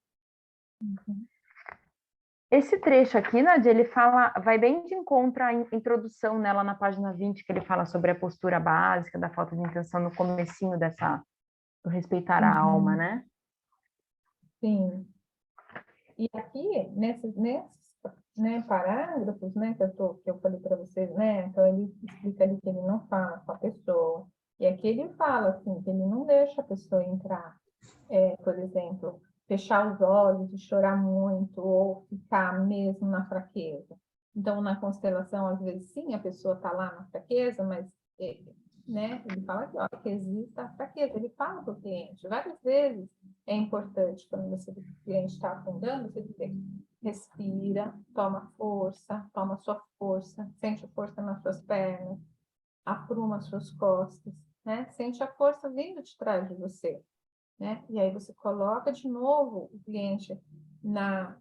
Esse trecho aqui, Nadia, ele fala, vai bem de encontro à introdução nela na página 20, que ele fala sobre a postura básica, da falta de intenção no comecinho do respeitar a alma, né?
Sim. E aqui, nesses né, parágrafos, né, que eu falei para vocês, né, então ele explica ali que ele não fala com a pessoa, e aqui ele fala, assim, que ele não deixa a pessoa entrar, por exemplo, fechar os olhos e chorar muito, ou ficar mesmo na fraqueza. Então, na constelação, às vezes, sim, a pessoa está lá na fraqueza, mas, né, ele fala aqui, ó, que existe a fraqueza, ele fala para o cliente, várias vezes é importante, quando o cliente está afundando, você dizer, respira, toma sua força, sente a força nas suas pernas, apruma as suas costas, né? Sente a força vindo de trás de você, né? E aí você coloca de novo o cliente na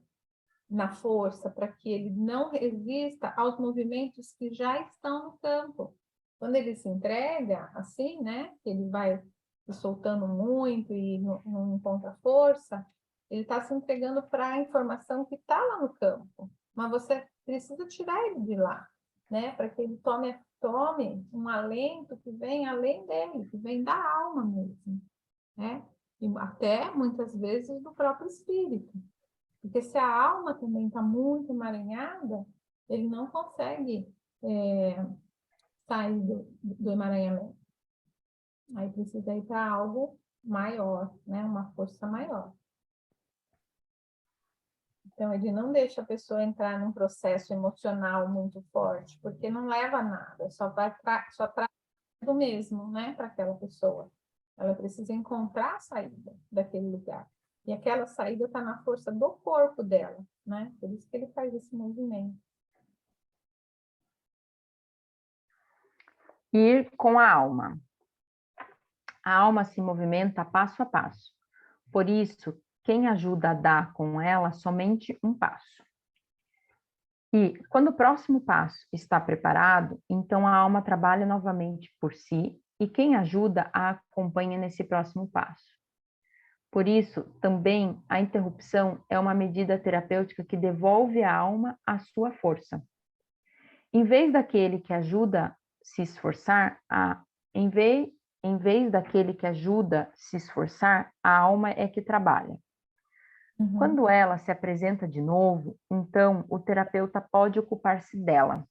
força para que ele não resista aos movimentos que já estão no campo. Quando ele se entrega, assim, né? Ele vai se soltando muito e não encontra força, ele está se entregando para a informação que está lá no campo. Mas você precisa tirar ele de lá, né? Para que ele tome um alento que vem além dele, que vem da alma mesmo, né? E até, muitas vezes, do próprio espírito. Porque se a alma também está muito emaranhada, ele não consegue sair do emaranhamento. Aí precisa ir para algo maior, né? Uma força maior. Então, ele não deixa a pessoa entrar num processo emocional muito forte, porque não leva a nada, só traz do mesmo, né, para aquela pessoa. Ela precisa encontrar a saída daquele lugar. E aquela saída está na força do corpo dela, né? Por isso que ele faz esse movimento.
Ir com a alma. A alma se movimenta passo a passo. Por isso, quem ajuda a dar com ela somente um passo. E quando o próximo passo está preparado, então a alma trabalha novamente por si e quem ajuda a acompanha nesse próximo passo. Por isso, também a interrupção é uma medida terapêutica que devolve à alma a sua força. Em vez daquele que ajuda se esforçar, em vez daquele que ajuda se esforçar, a alma é que trabalha. Quando ela se apresenta de novo, então o terapeuta pode ocupar-se dela.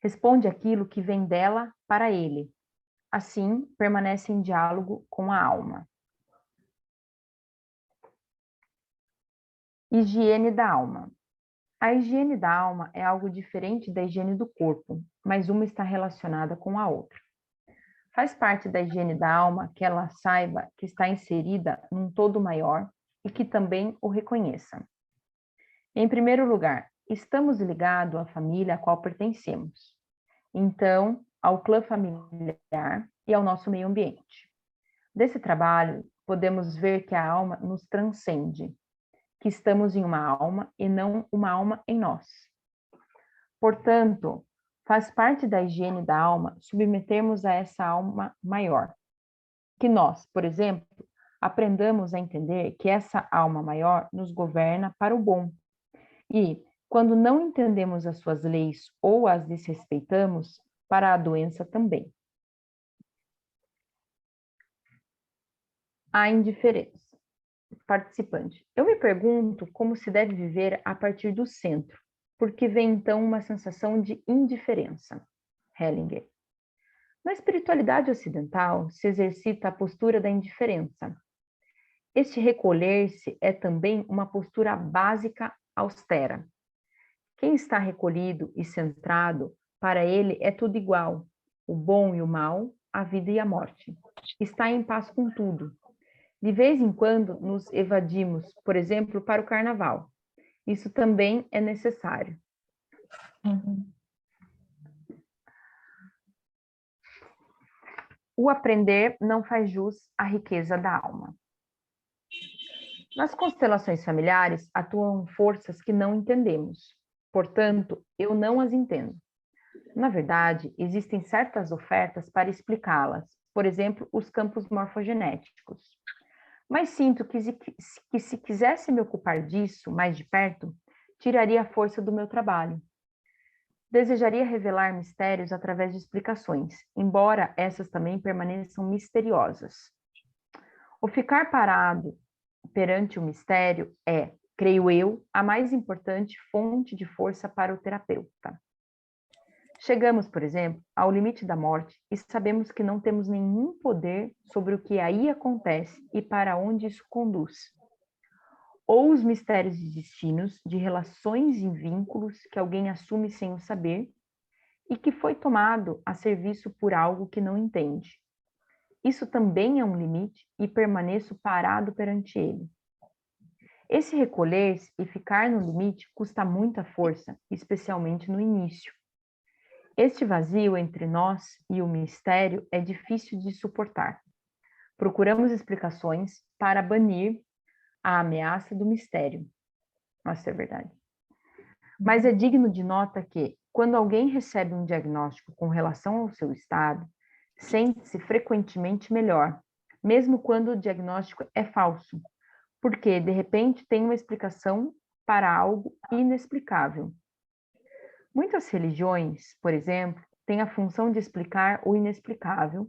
Responde aquilo que vem dela para ele. Assim, permanece em diálogo com a alma. Higiene da alma. A higiene da alma é algo diferente da higiene do corpo, mas uma está relacionada com a outra. Faz parte da higiene da alma que ela saiba que está inserida num todo maior e que também o reconheça. Em primeiro lugar, estamos ligados à família a qual pertencemos. Então, ao clã familiar e ao nosso meio ambiente. Desse trabalho, podemos ver que a alma nos transcende, que estamos em uma alma e não uma alma em nós. Portanto, faz parte da higiene da alma submetermos a essa alma maior. Que nós, por exemplo, aprendamos a entender que essa alma maior nos governa para o bom. E, quando não entendemos as suas leis ou as desrespeitamos, para a doença também. A indiferença. Participante. Eu me pergunto como se deve viver a partir do centro, porque vem então uma sensação de indiferença. Hellinger. Na espiritualidade ocidental se exercita a postura da indiferença. Este recolher-se é também uma postura básica austera. Quem está recolhido e centrado, para ele é tudo igual, o bom e o mal, a vida e a morte. Está em paz com tudo. De vez em quando nos evadimos, por exemplo, para o carnaval. Isso também é necessário.
Uhum.
O aprender não faz jus à riqueza da alma. Nas constelações familiares atuam forças que não entendemos. Portanto, eu não as entendo. Na verdade, existem certas ofertas para explicá-las, por exemplo, os campos morfogenéticos. Mas sinto que se quisesse me ocupar disso mais de perto, tiraria a força do meu trabalho. Desejaria revelar mistérios através de explicações, embora essas também permaneçam misteriosas. O ficar parado perante o mistério é, creio eu, a mais importante fonte de força para o terapeuta. Chegamos, por exemplo, ao limite da morte e sabemos que não temos nenhum poder sobre o que aí acontece e para onde isso conduz. Ou os mistérios de destinos, de relações e vínculos que alguém assume sem o saber e que foi tomado a serviço por algo que não entende. Isso também é um limite e permaneço parado perante ele. Esse recolher-se e ficar no limite custa muita força, especialmente no início. Este vazio entre nós e o mistério é difícil de suportar. Procuramos explicações para banir a ameaça do mistério. Nossa, é verdade. Mas é digno de nota que, quando alguém recebe um diagnóstico com relação ao seu estado, sente-se frequentemente melhor, mesmo quando o diagnóstico é falso, porque, de repente, tem uma explicação para algo inexplicável. Muitas religiões, por exemplo, têm a função de explicar o inexplicável,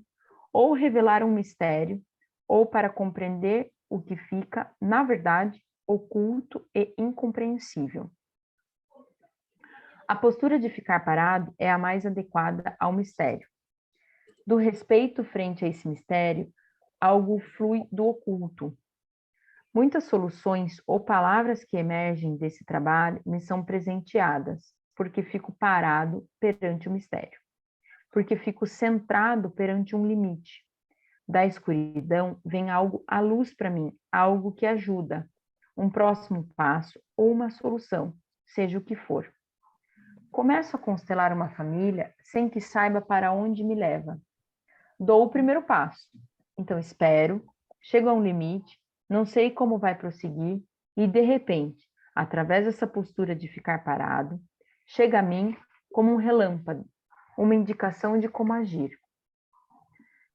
ou revelar um mistério, ou para compreender o que fica, na verdade, oculto e incompreensível. A postura de ficar parado é a mais adequada ao mistério. Do respeito frente a esse mistério, algo flui do oculto. Muitas soluções ou palavras que emergem desse trabalho me são presenteadas, porque fico parado perante o mistério, porque fico centrado perante um limite. Da escuridão vem algo à luz para mim, algo que ajuda, um próximo passo ou uma solução, seja o que for. Começo a constelar uma família sem que saiba para onde me leva. Dou o primeiro passo, então espero, chego a um limite, não sei como vai prosseguir e, de repente, através dessa postura de ficar parado, chega a mim como um relâmpago, uma indicação de como agir.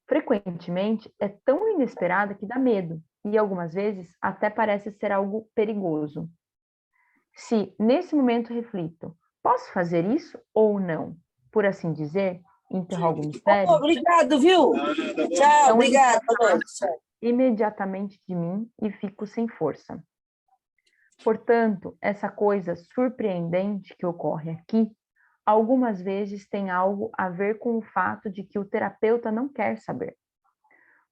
Frequentemente é tão inesperada que dá medo e algumas vezes até parece ser algo perigoso. Se nesse momento reflito, posso fazer isso ou não? Por assim dizer, interrogo o mistério.
Obrigado, viu? Tchau,
Então,
obrigado.
Imediatamente de mim e fico sem força. Portanto, essa coisa surpreendente que ocorre aqui, algumas vezes tem algo a ver com o fato de que o terapeuta não quer saber.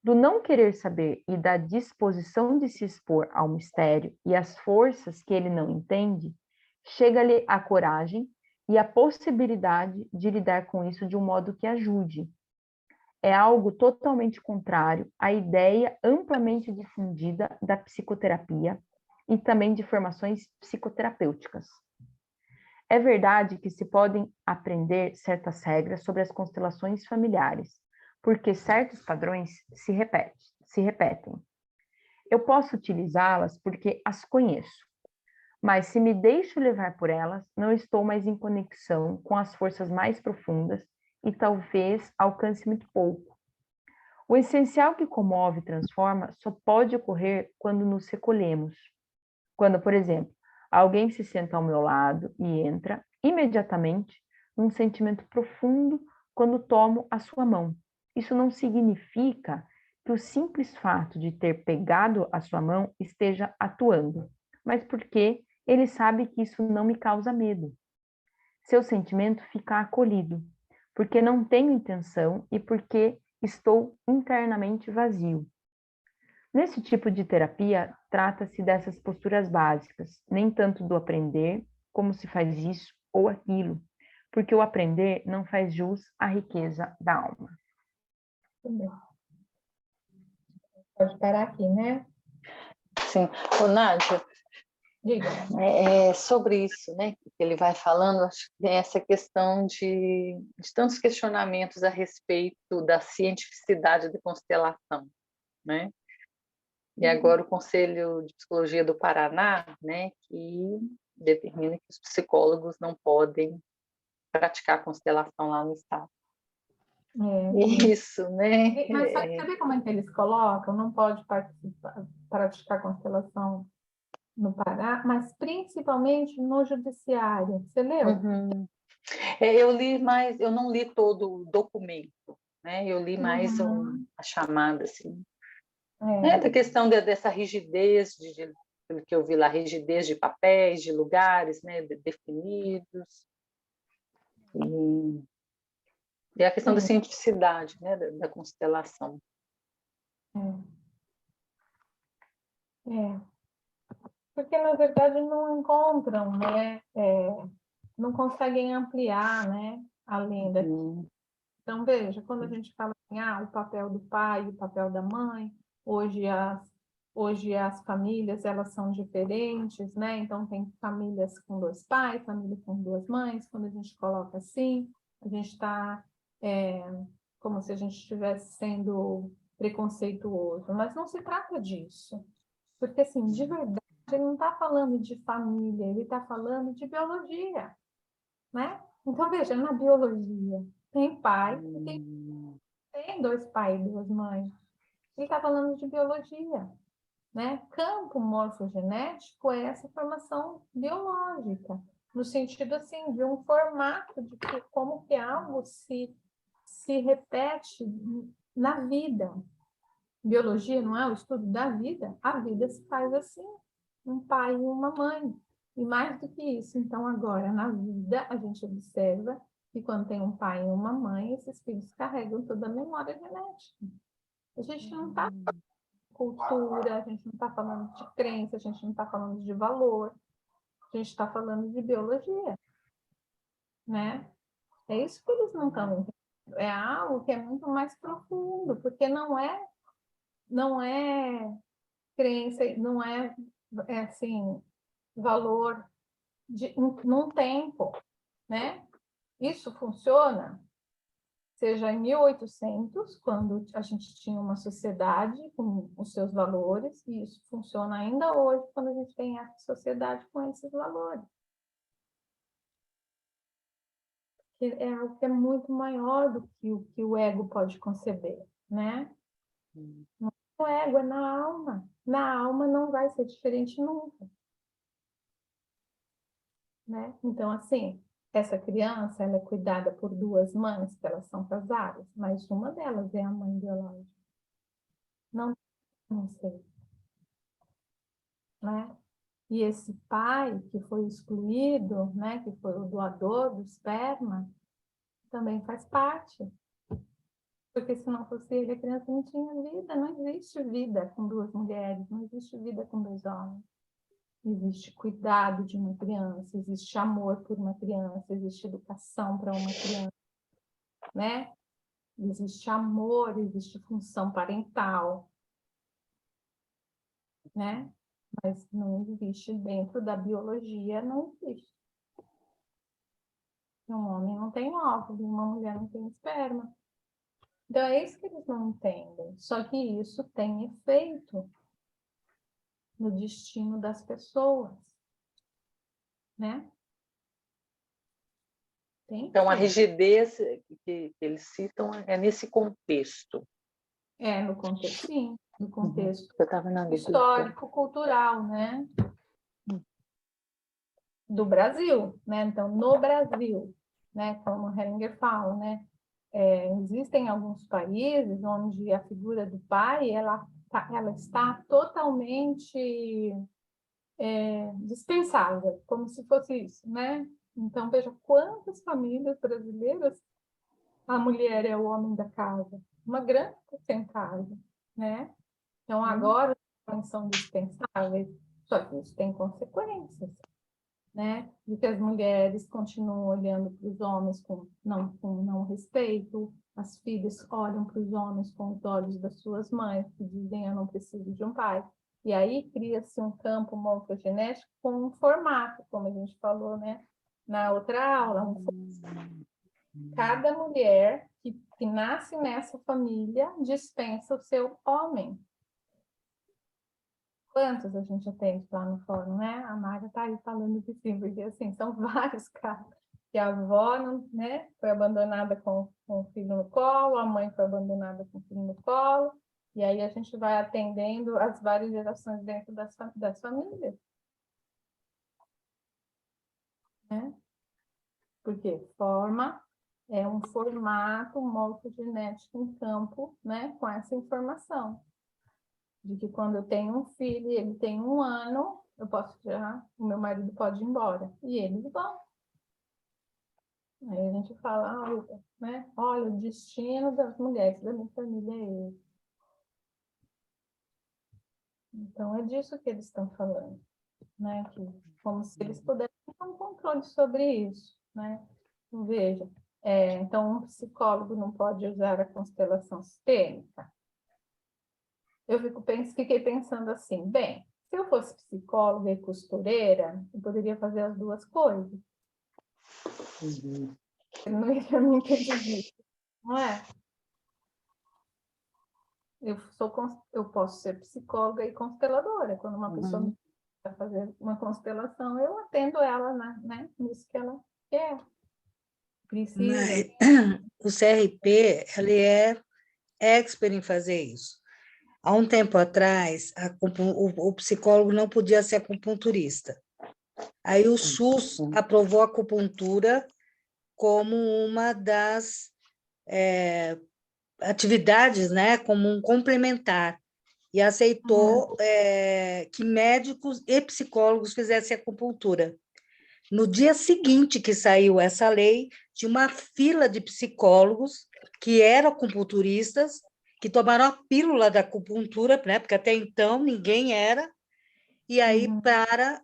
Do não querer saber e da disposição de se expor ao mistério e às forças que ele não entende, chega-lhe a coragem e a possibilidade de lidar com isso de um modo que ajude. É algo totalmente contrário à ideia amplamente difundida da psicoterapia e também de formações psicoterapêuticas. É verdade que se podem aprender certas regras sobre as constelações familiares, porque certos padrões se repetem. Eu posso utilizá-las porque as conheço, mas se me deixo levar por elas, não estou mais em conexão com as forças mais profundas e talvez alcance muito pouco. O essencial que comove e transforma só pode ocorrer quando nos recolhemos. Quando, por exemplo, alguém se senta ao meu lado e entra imediatamente num sentimento profundo quando tomo a sua mão. Isso não significa que o simples fato de ter pegado a sua mão esteja atuando, mas porque ele sabe que isso não me causa medo. Seu sentimento fica acolhido, porque não tenho intenção e porque estou internamente vazio. Nesse tipo de terapia, trata-se dessas posturas básicas, nem tanto do aprender, como se faz isso ou aquilo, porque o aprender não faz jus à riqueza da alma.
Pode parar aqui, né?
Sim. Ô, Nádia,
Diga.
sobre isso, né, que ele vai falando, acho que tem essa questão de tantos questionamentos a respeito da cientificidade da constelação, né? E agora o Conselho de Psicologia do Paraná, né, que determina que os psicólogos não podem praticar constelação lá no estado. Isso, né?
Mas sabe como é que eles colocam? Não pode praticar constelação no Pará, mas principalmente no judiciário. Você leu?
Uhum. Eu li mais, eu não li todo o documento, né? Eu li mais a chamada, assim, da questão dessa rigidez, pelo que eu vi lá, rigidez de papéis, de lugares, né, definidos, e a questão da cientificidade, né, da constelação.
Porque, na verdade, não encontram, né? Não conseguem ampliar, né? Além daquilo. Então, veja, quando a gente fala assim, o papel do pai, o papel da mãe, hoje as famílias, elas são diferentes, né? Então, tem famílias com 2 pais, família com 2 mães. Quando a gente coloca assim, a gente está como se a gente estivesse sendo preconceituoso. Mas não se trata disso. Porque, assim, de verdade, ele não está falando de família, ele está falando de biologia, né? Então, veja, na biologia, tem pai e tem 2 pais e 2 mães. Ele está falando de biologia, né? Campo morfogenético é essa formação biológica, no sentido, assim, de um formato de como que algo se repete na vida. Biologia não é o estudo da vida? A vida se faz assim, um pai e uma mãe. E mais do que isso, então agora na vida a gente observa que quando tem um pai e uma mãe, esses filhos carregam toda a memória genética. A gente não está falando de cultura, a gente não está falando de crença, a gente não está falando de valor, a gente está falando de biologia, né? É isso que eles não estão entendendo. É algo que é muito mais profundo, porque não é crença, não é assim, valor num tempo, né? Isso funciona, seja em 1800, quando a gente tinha uma sociedade com os seus valores, e isso funciona ainda hoje, quando a gente tem essa sociedade com esses valores. Que é algo que é muito maior do que o ego pode conceber, né? Não é no ego, é na alma. Na alma não vai ser diferente nunca. Né? Então, assim, essa criança ela é cuidada por 2 mães, que elas são casadas, mas uma delas é a mãe biológica. Não sei. Né? E esse pai que foi excluído, né, que foi o doador do esperma, também faz parte. Porque se não fosse ele, a criança não tinha vida. Não existe vida com 2 mulheres, não existe vida com 2 homens. Existe cuidado de uma criança, existe amor por uma criança, existe educação para uma criança, né? Existe amor, existe função parental, né? Mas não existe dentro da biologia, não existe. Um homem não tem óvulo, uma mulher não tem esperma. Então é isso que eles não entendem. Só que isso tem efeito no destino das pessoas, né?
Então, a rigidez que eles citam é nesse contexto.
No contexto, sim. No contexto
histórico,
cultural, né? Do Brasil, né? Então, no Brasil, né? Como o Hellinger fala, né? Existem alguns países onde a figura do pai, ela está totalmente dispensável, como se fosse isso, né? Então, veja quantas famílias brasileiras a mulher é o homem da casa, uma grande porcentagem, né? Então, agora, são dispensáveis, só que isso tem consequências, né? De que as mulheres continuam olhando para os homens com não respeito, as filhas olham para os homens com os olhos das suas mães, que dizem, eu não preciso de um pai. E aí cria-se um campo morfogenético com um formato, como a gente falou, né? Na outra aula, cada mulher que nasce nessa família dispensa o seu homem. Quantos a gente atende lá no fórum, né? A Mara está aí falando que sim, porque assim, são vários casos. Que a avó, né, foi abandonada com o filho no colo, a mãe foi abandonada com o filho no colo, e aí a gente vai atendendo as várias gerações dentro das famílias. Né? Porque é um formato morfogenético em campo, né, com essa informação. De que quando eu tenho um filho e ele tem 1 ano, o meu marido pode ir embora. E eles vão. Aí a gente fala, né? Olha, o destino das mulheres da minha família é esse. Então, é disso que eles estão falando. Né? Como se eles pudessem ter um controle sobre isso. Né? Então, veja, então um psicólogo não pode usar a constelação sistêmica. Eu fiquei pensando assim, bem, se eu fosse psicóloga e costureira, eu poderia fazer as duas coisas. Eu não iria me impedir disso, não é? Eu posso ser psicóloga e consteladora. Quando uma pessoa me vai fazer uma constelação, eu atendo ela, né? Nisso que ela quer, precisa.
O CRP, ele é expert em fazer isso. Há um tempo atrás, o psicólogo não podia ser acupunturista. Aí o SUS aprovou a acupuntura como uma das atividades, né, como um complementar, e aceitou que médicos e psicólogos fizessem acupuntura. No dia seguinte que saiu essa lei, tinha uma fila de psicólogos que eram acupunturistas, que tomaram a pílula da acupuntura, né, porque até então ninguém era, e aí para,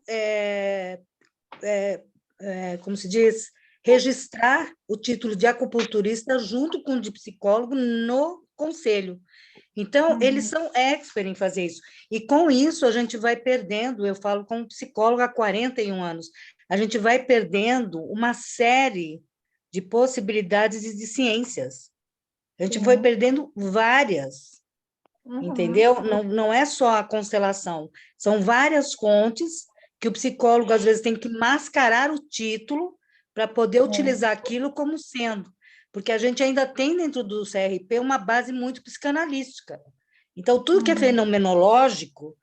como se diz, registrar o título de acupunturista junto com o de psicólogo no conselho. Então, eles são expert em fazer isso. E com isso, a gente vai perdendo, eu falo como psicóloga há 41 anos, a gente vai perdendo uma série de possibilidades e de ciências. A gente foi perdendo várias, entendeu? Não é só a constelação, são várias fontes que o psicólogo, às vezes, tem que mascarar o título para poder utilizar aquilo como sendo, porque a gente ainda tem dentro do CRP uma base muito psicanalística. Então, tudo que é fenomenológico,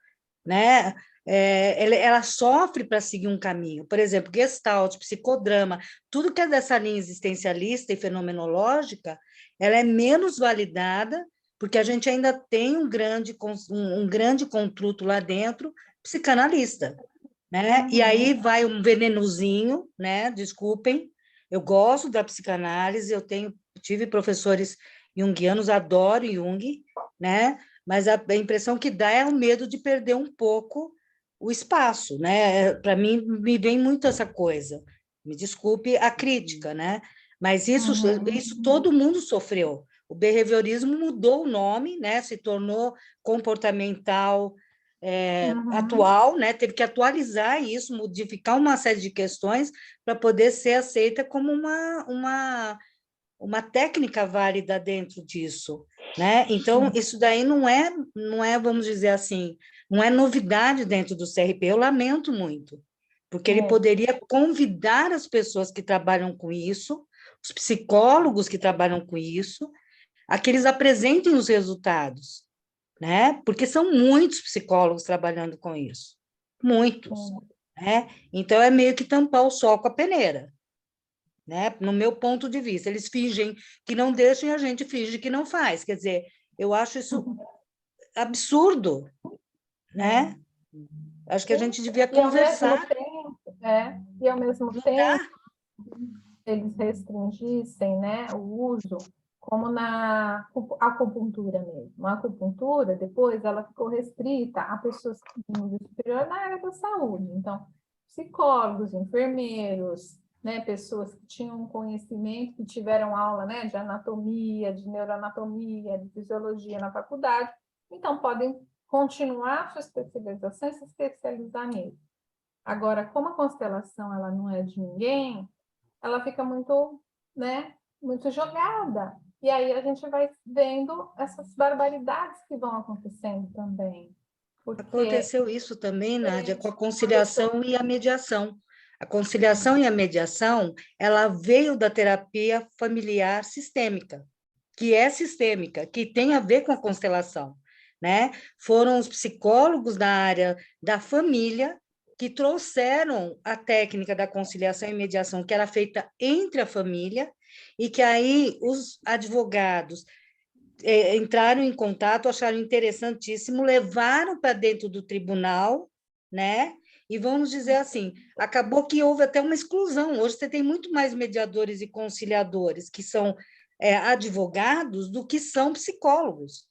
né, ela sofre para seguir um caminho. Por exemplo, Gestalt, psicodrama, tudo que é dessa linha existencialista e fenomenológica, ela é menos validada, porque a gente ainda tem um grande construto lá dentro, psicanalista. Né? E aí vai um venenozinho, né? Desculpem, eu gosto da psicanálise, tive professores junguianos, adoro Jung, né? Mas a impressão que dá é o medo de perder um pouco o espaço, né? Para mim, me vem muito essa coisa. Me desculpe a crítica, né? Mas isso todo mundo sofreu. O behaviorismo mudou o nome, né? Se tornou comportamental, atual, né? Teve que atualizar isso, modificar uma série de questões para poder ser aceita como uma técnica válida dentro disso, né? Então, isso daí não é, vamos dizer assim, não é novidade dentro do CRP, eu lamento muito, porque ele poderia convidar as pessoas que trabalham com isso, os psicólogos que trabalham com isso, a que eles apresentem os resultados, né? Porque são muitos psicólogos trabalhando com isso, muitos, né? Então, é meio que tampar o sol com a peneira, né? No meu ponto de vista, eles fingem que não deixam e a gente finge que não faz. Quer dizer, eu acho isso absurdo, né? Acho que a gente devia conversar.
E ao mesmo tempo, eles restringissem, né, o uso, como na acupuntura mesmo. A acupuntura, depois, ela ficou restrita a pessoas de nível superior na área da saúde. Então, psicólogos, enfermeiros, né, pessoas que tinham conhecimento, que tiveram aula, né, de anatomia, de neuroanatomia, de fisiologia na faculdade, então podem continuar sua especialização e se especializar nisso. Agora, como a constelação ela não é de ninguém, ela fica muito, né, muito jogada. E aí a gente vai vendo essas barbaridades que vão acontecendo também. Porque
Aconteceu isso também, Nádia, com a conciliação e a mediação. A conciliação e a mediação, ela veio da terapia familiar sistêmica, que tem a ver com a constelação, né? Foram os psicólogos da área da família que trouxeram a técnica da conciliação e mediação, que era feita entre a família, e que aí os advogados entraram em contato, acharam interessantíssimo, levaram para dentro do tribunal, né? E vamos dizer assim, acabou que houve até uma exclusão. Hoje você tem muito mais mediadores e conciliadores que são advogados do que são psicólogos.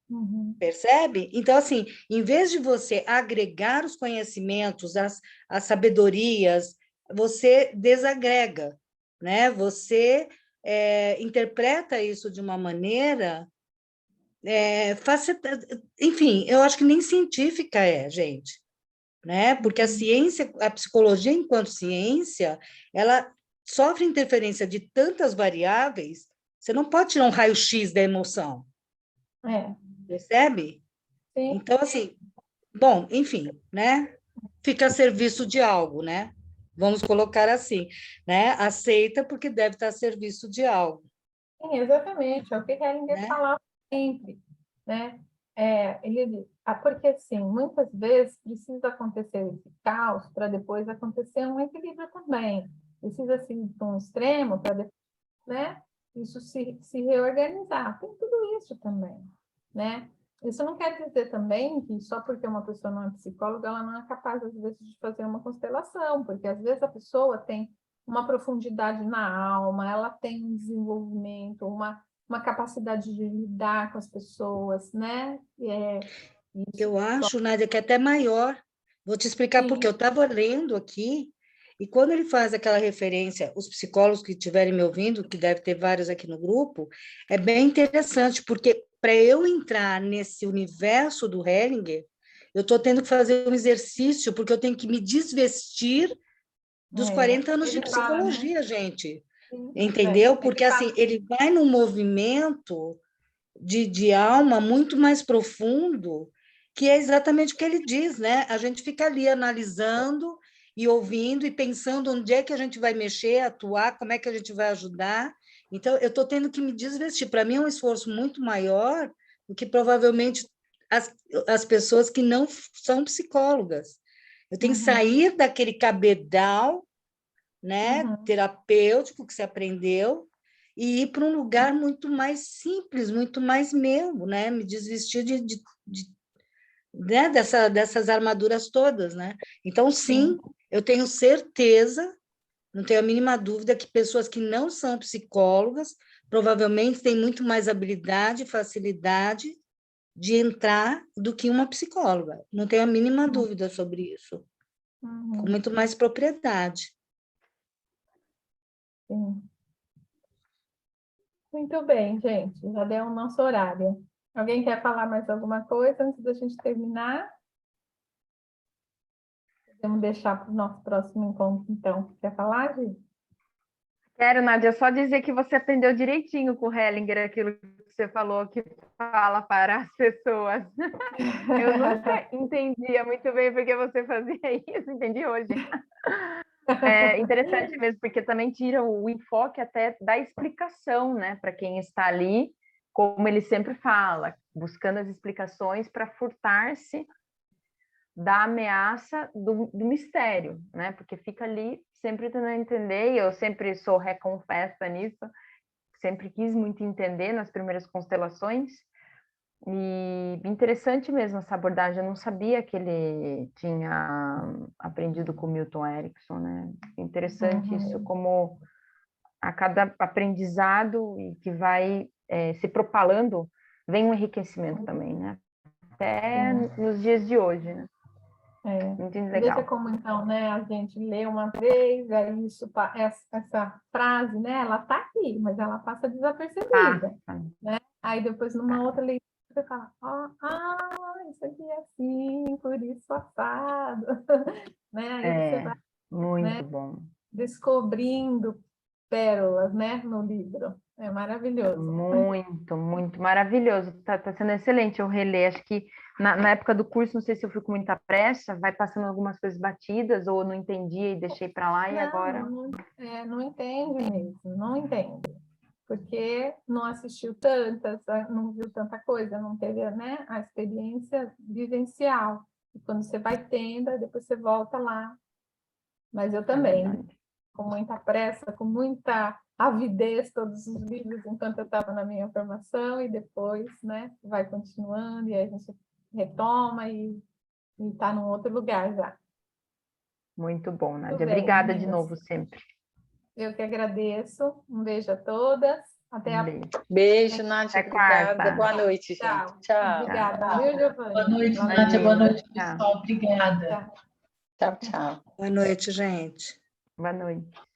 Uhum.
Percebe? Então, assim, em vez de você agregar os conhecimentos, as sabedorias, você desagrega, né? Você interpreta isso de uma maneira, enfim, eu acho que nem científica gente, né? Porque a ciência, a psicologia enquanto ciência, ela sofre interferência de tantas variáveis, você não pode tirar um raio-x da emoção. Percebe?
Sim.
Então, assim, bom, enfim, né? Fica a serviço de algo, né? Vamos colocar assim, né? Aceita porque deve estar a serviço de algo.
Sim, exatamente, é o que Hellinger
Né?
falava sempre, né? Porque, assim, muitas vezes precisa acontecer esse caos para depois acontecer um equilíbrio também. Precisa ser de um extremo para, né, isso se reorganizar. Tem tudo isso também, né? Isso não quer dizer também que só porque uma pessoa não é psicóloga, ela não é capaz, às vezes, de fazer uma constelação, porque, às vezes, a pessoa tem uma profundidade na alma, ela tem um desenvolvimento, uma capacidade de lidar com as pessoas, né?
Eu acho, Nádia, que é até maior. Vou te explicar por quê. Eu estava lendo aqui, e quando ele faz aquela referência, os psicólogos que estiverem me ouvindo, que deve ter vários aqui no grupo, é bem interessante, porque para eu entrar nesse universo do Hellinger, eu estou tendo que fazer um exercício, porque eu tenho que me desvestir dos 40 anos de
ele fala, né?
psicologia, gente.
Sim,
Entendeu?
ele
Porque,
fala.
assim, ele vai num movimento de alma muito mais profundo, que é exatamente o que ele diz, né? A gente fica ali analisando e ouvindo e pensando onde é que a gente vai mexer, atuar, como é que a gente vai ajudar. Então, eu estou tendo que me desvestir. Para mim é um esforço muito maior do que provavelmente as pessoas que não são psicólogas. Eu tenho que sair daquele cabedal, né, terapêutico que você aprendeu e ir para um lugar muito mais simples, muito mais meu, né, me desvestir né, dessas armaduras todas, né? Então, sim, eu tenho certeza, não tenho a mínima dúvida que pessoas que não são psicólogas provavelmente têm muito mais habilidade e facilidade de entrar do que uma psicóloga. Não tenho a mínima dúvida sobre isso. Com muito mais propriedade.
Sim. Muito bem, gente. Já deu o nosso horário. Alguém quer falar mais alguma coisa antes da gente terminar? Podemos deixar para o nosso próximo encontro, então. Quer falar, Gi?
Quero, Nádia, só dizer que você aprendeu direitinho com o Hellinger aquilo que você falou, que fala para as pessoas. Eu nunca entendia muito bem porque você fazia isso, entendi hoje. É interessante mesmo, porque também tira o enfoque até da explicação, né, para quem está ali, como ele sempre fala, buscando as explicações para furtar-se da ameaça do mistério, né, porque fica ali sempre tentando entender, e eu sempre sou reconfessa nisso, sempre quis muito entender nas primeiras constelações, e interessante mesmo essa abordagem, eu não sabia que ele tinha aprendido com Milton Erickson, né? Interessante isso, como a cada aprendizado e que vai se propalando, vem um enriquecimento também, né? Até nos dias de hoje, né? Muito
Veja
legal.
como, então, né, a gente lê uma vez, aí isso, essa frase, né, ela está aqui, mas ela passa desapercebida. Né? Aí depois, numa outra leitura, você fala, isso aqui é assim, por isso assado. Né? Aí você vai,
muito
né,
bom.
descobrindo pérolas, né, no livro. É maravilhoso.
Muito, muito maravilhoso. Tá sendo excelente eu reler. Acho que na época do curso, não sei se eu fui com muita pressa, vai passando algumas coisas batidas, ou não entendia e deixei para lá, e agora.
Não entende mesmo, não entende. Porque não assistiu tantas, não viu tanta coisa, não teve, né, a experiência vivencial. E quando você vai tendo, aí depois você volta lá. Mas eu também, com muita pressa, com muita avidez, todos os livros, enquanto eu estava na minha formação, e depois, né, vai continuando, e aí a gente retoma e está num outro lugar já.
Muito bom, Nádia.
Muito bem,
Obrigada de
meninas.
novo sempre.
Eu que agradeço. Um beijo a todas. Até a
Beijo.
Beijo, Nádia.
Até
Obrigada.
quarta.
Boa noite, gente.
Tchau.
Tchau.
Obrigada. Viu, Giovana?
Boa noite,
Valeu.
Nádia. Boa noite,
Tchau.
pessoal. Obrigada.
Tchau.
Tchau, tchau.
Boa noite, gente.
Boa noite.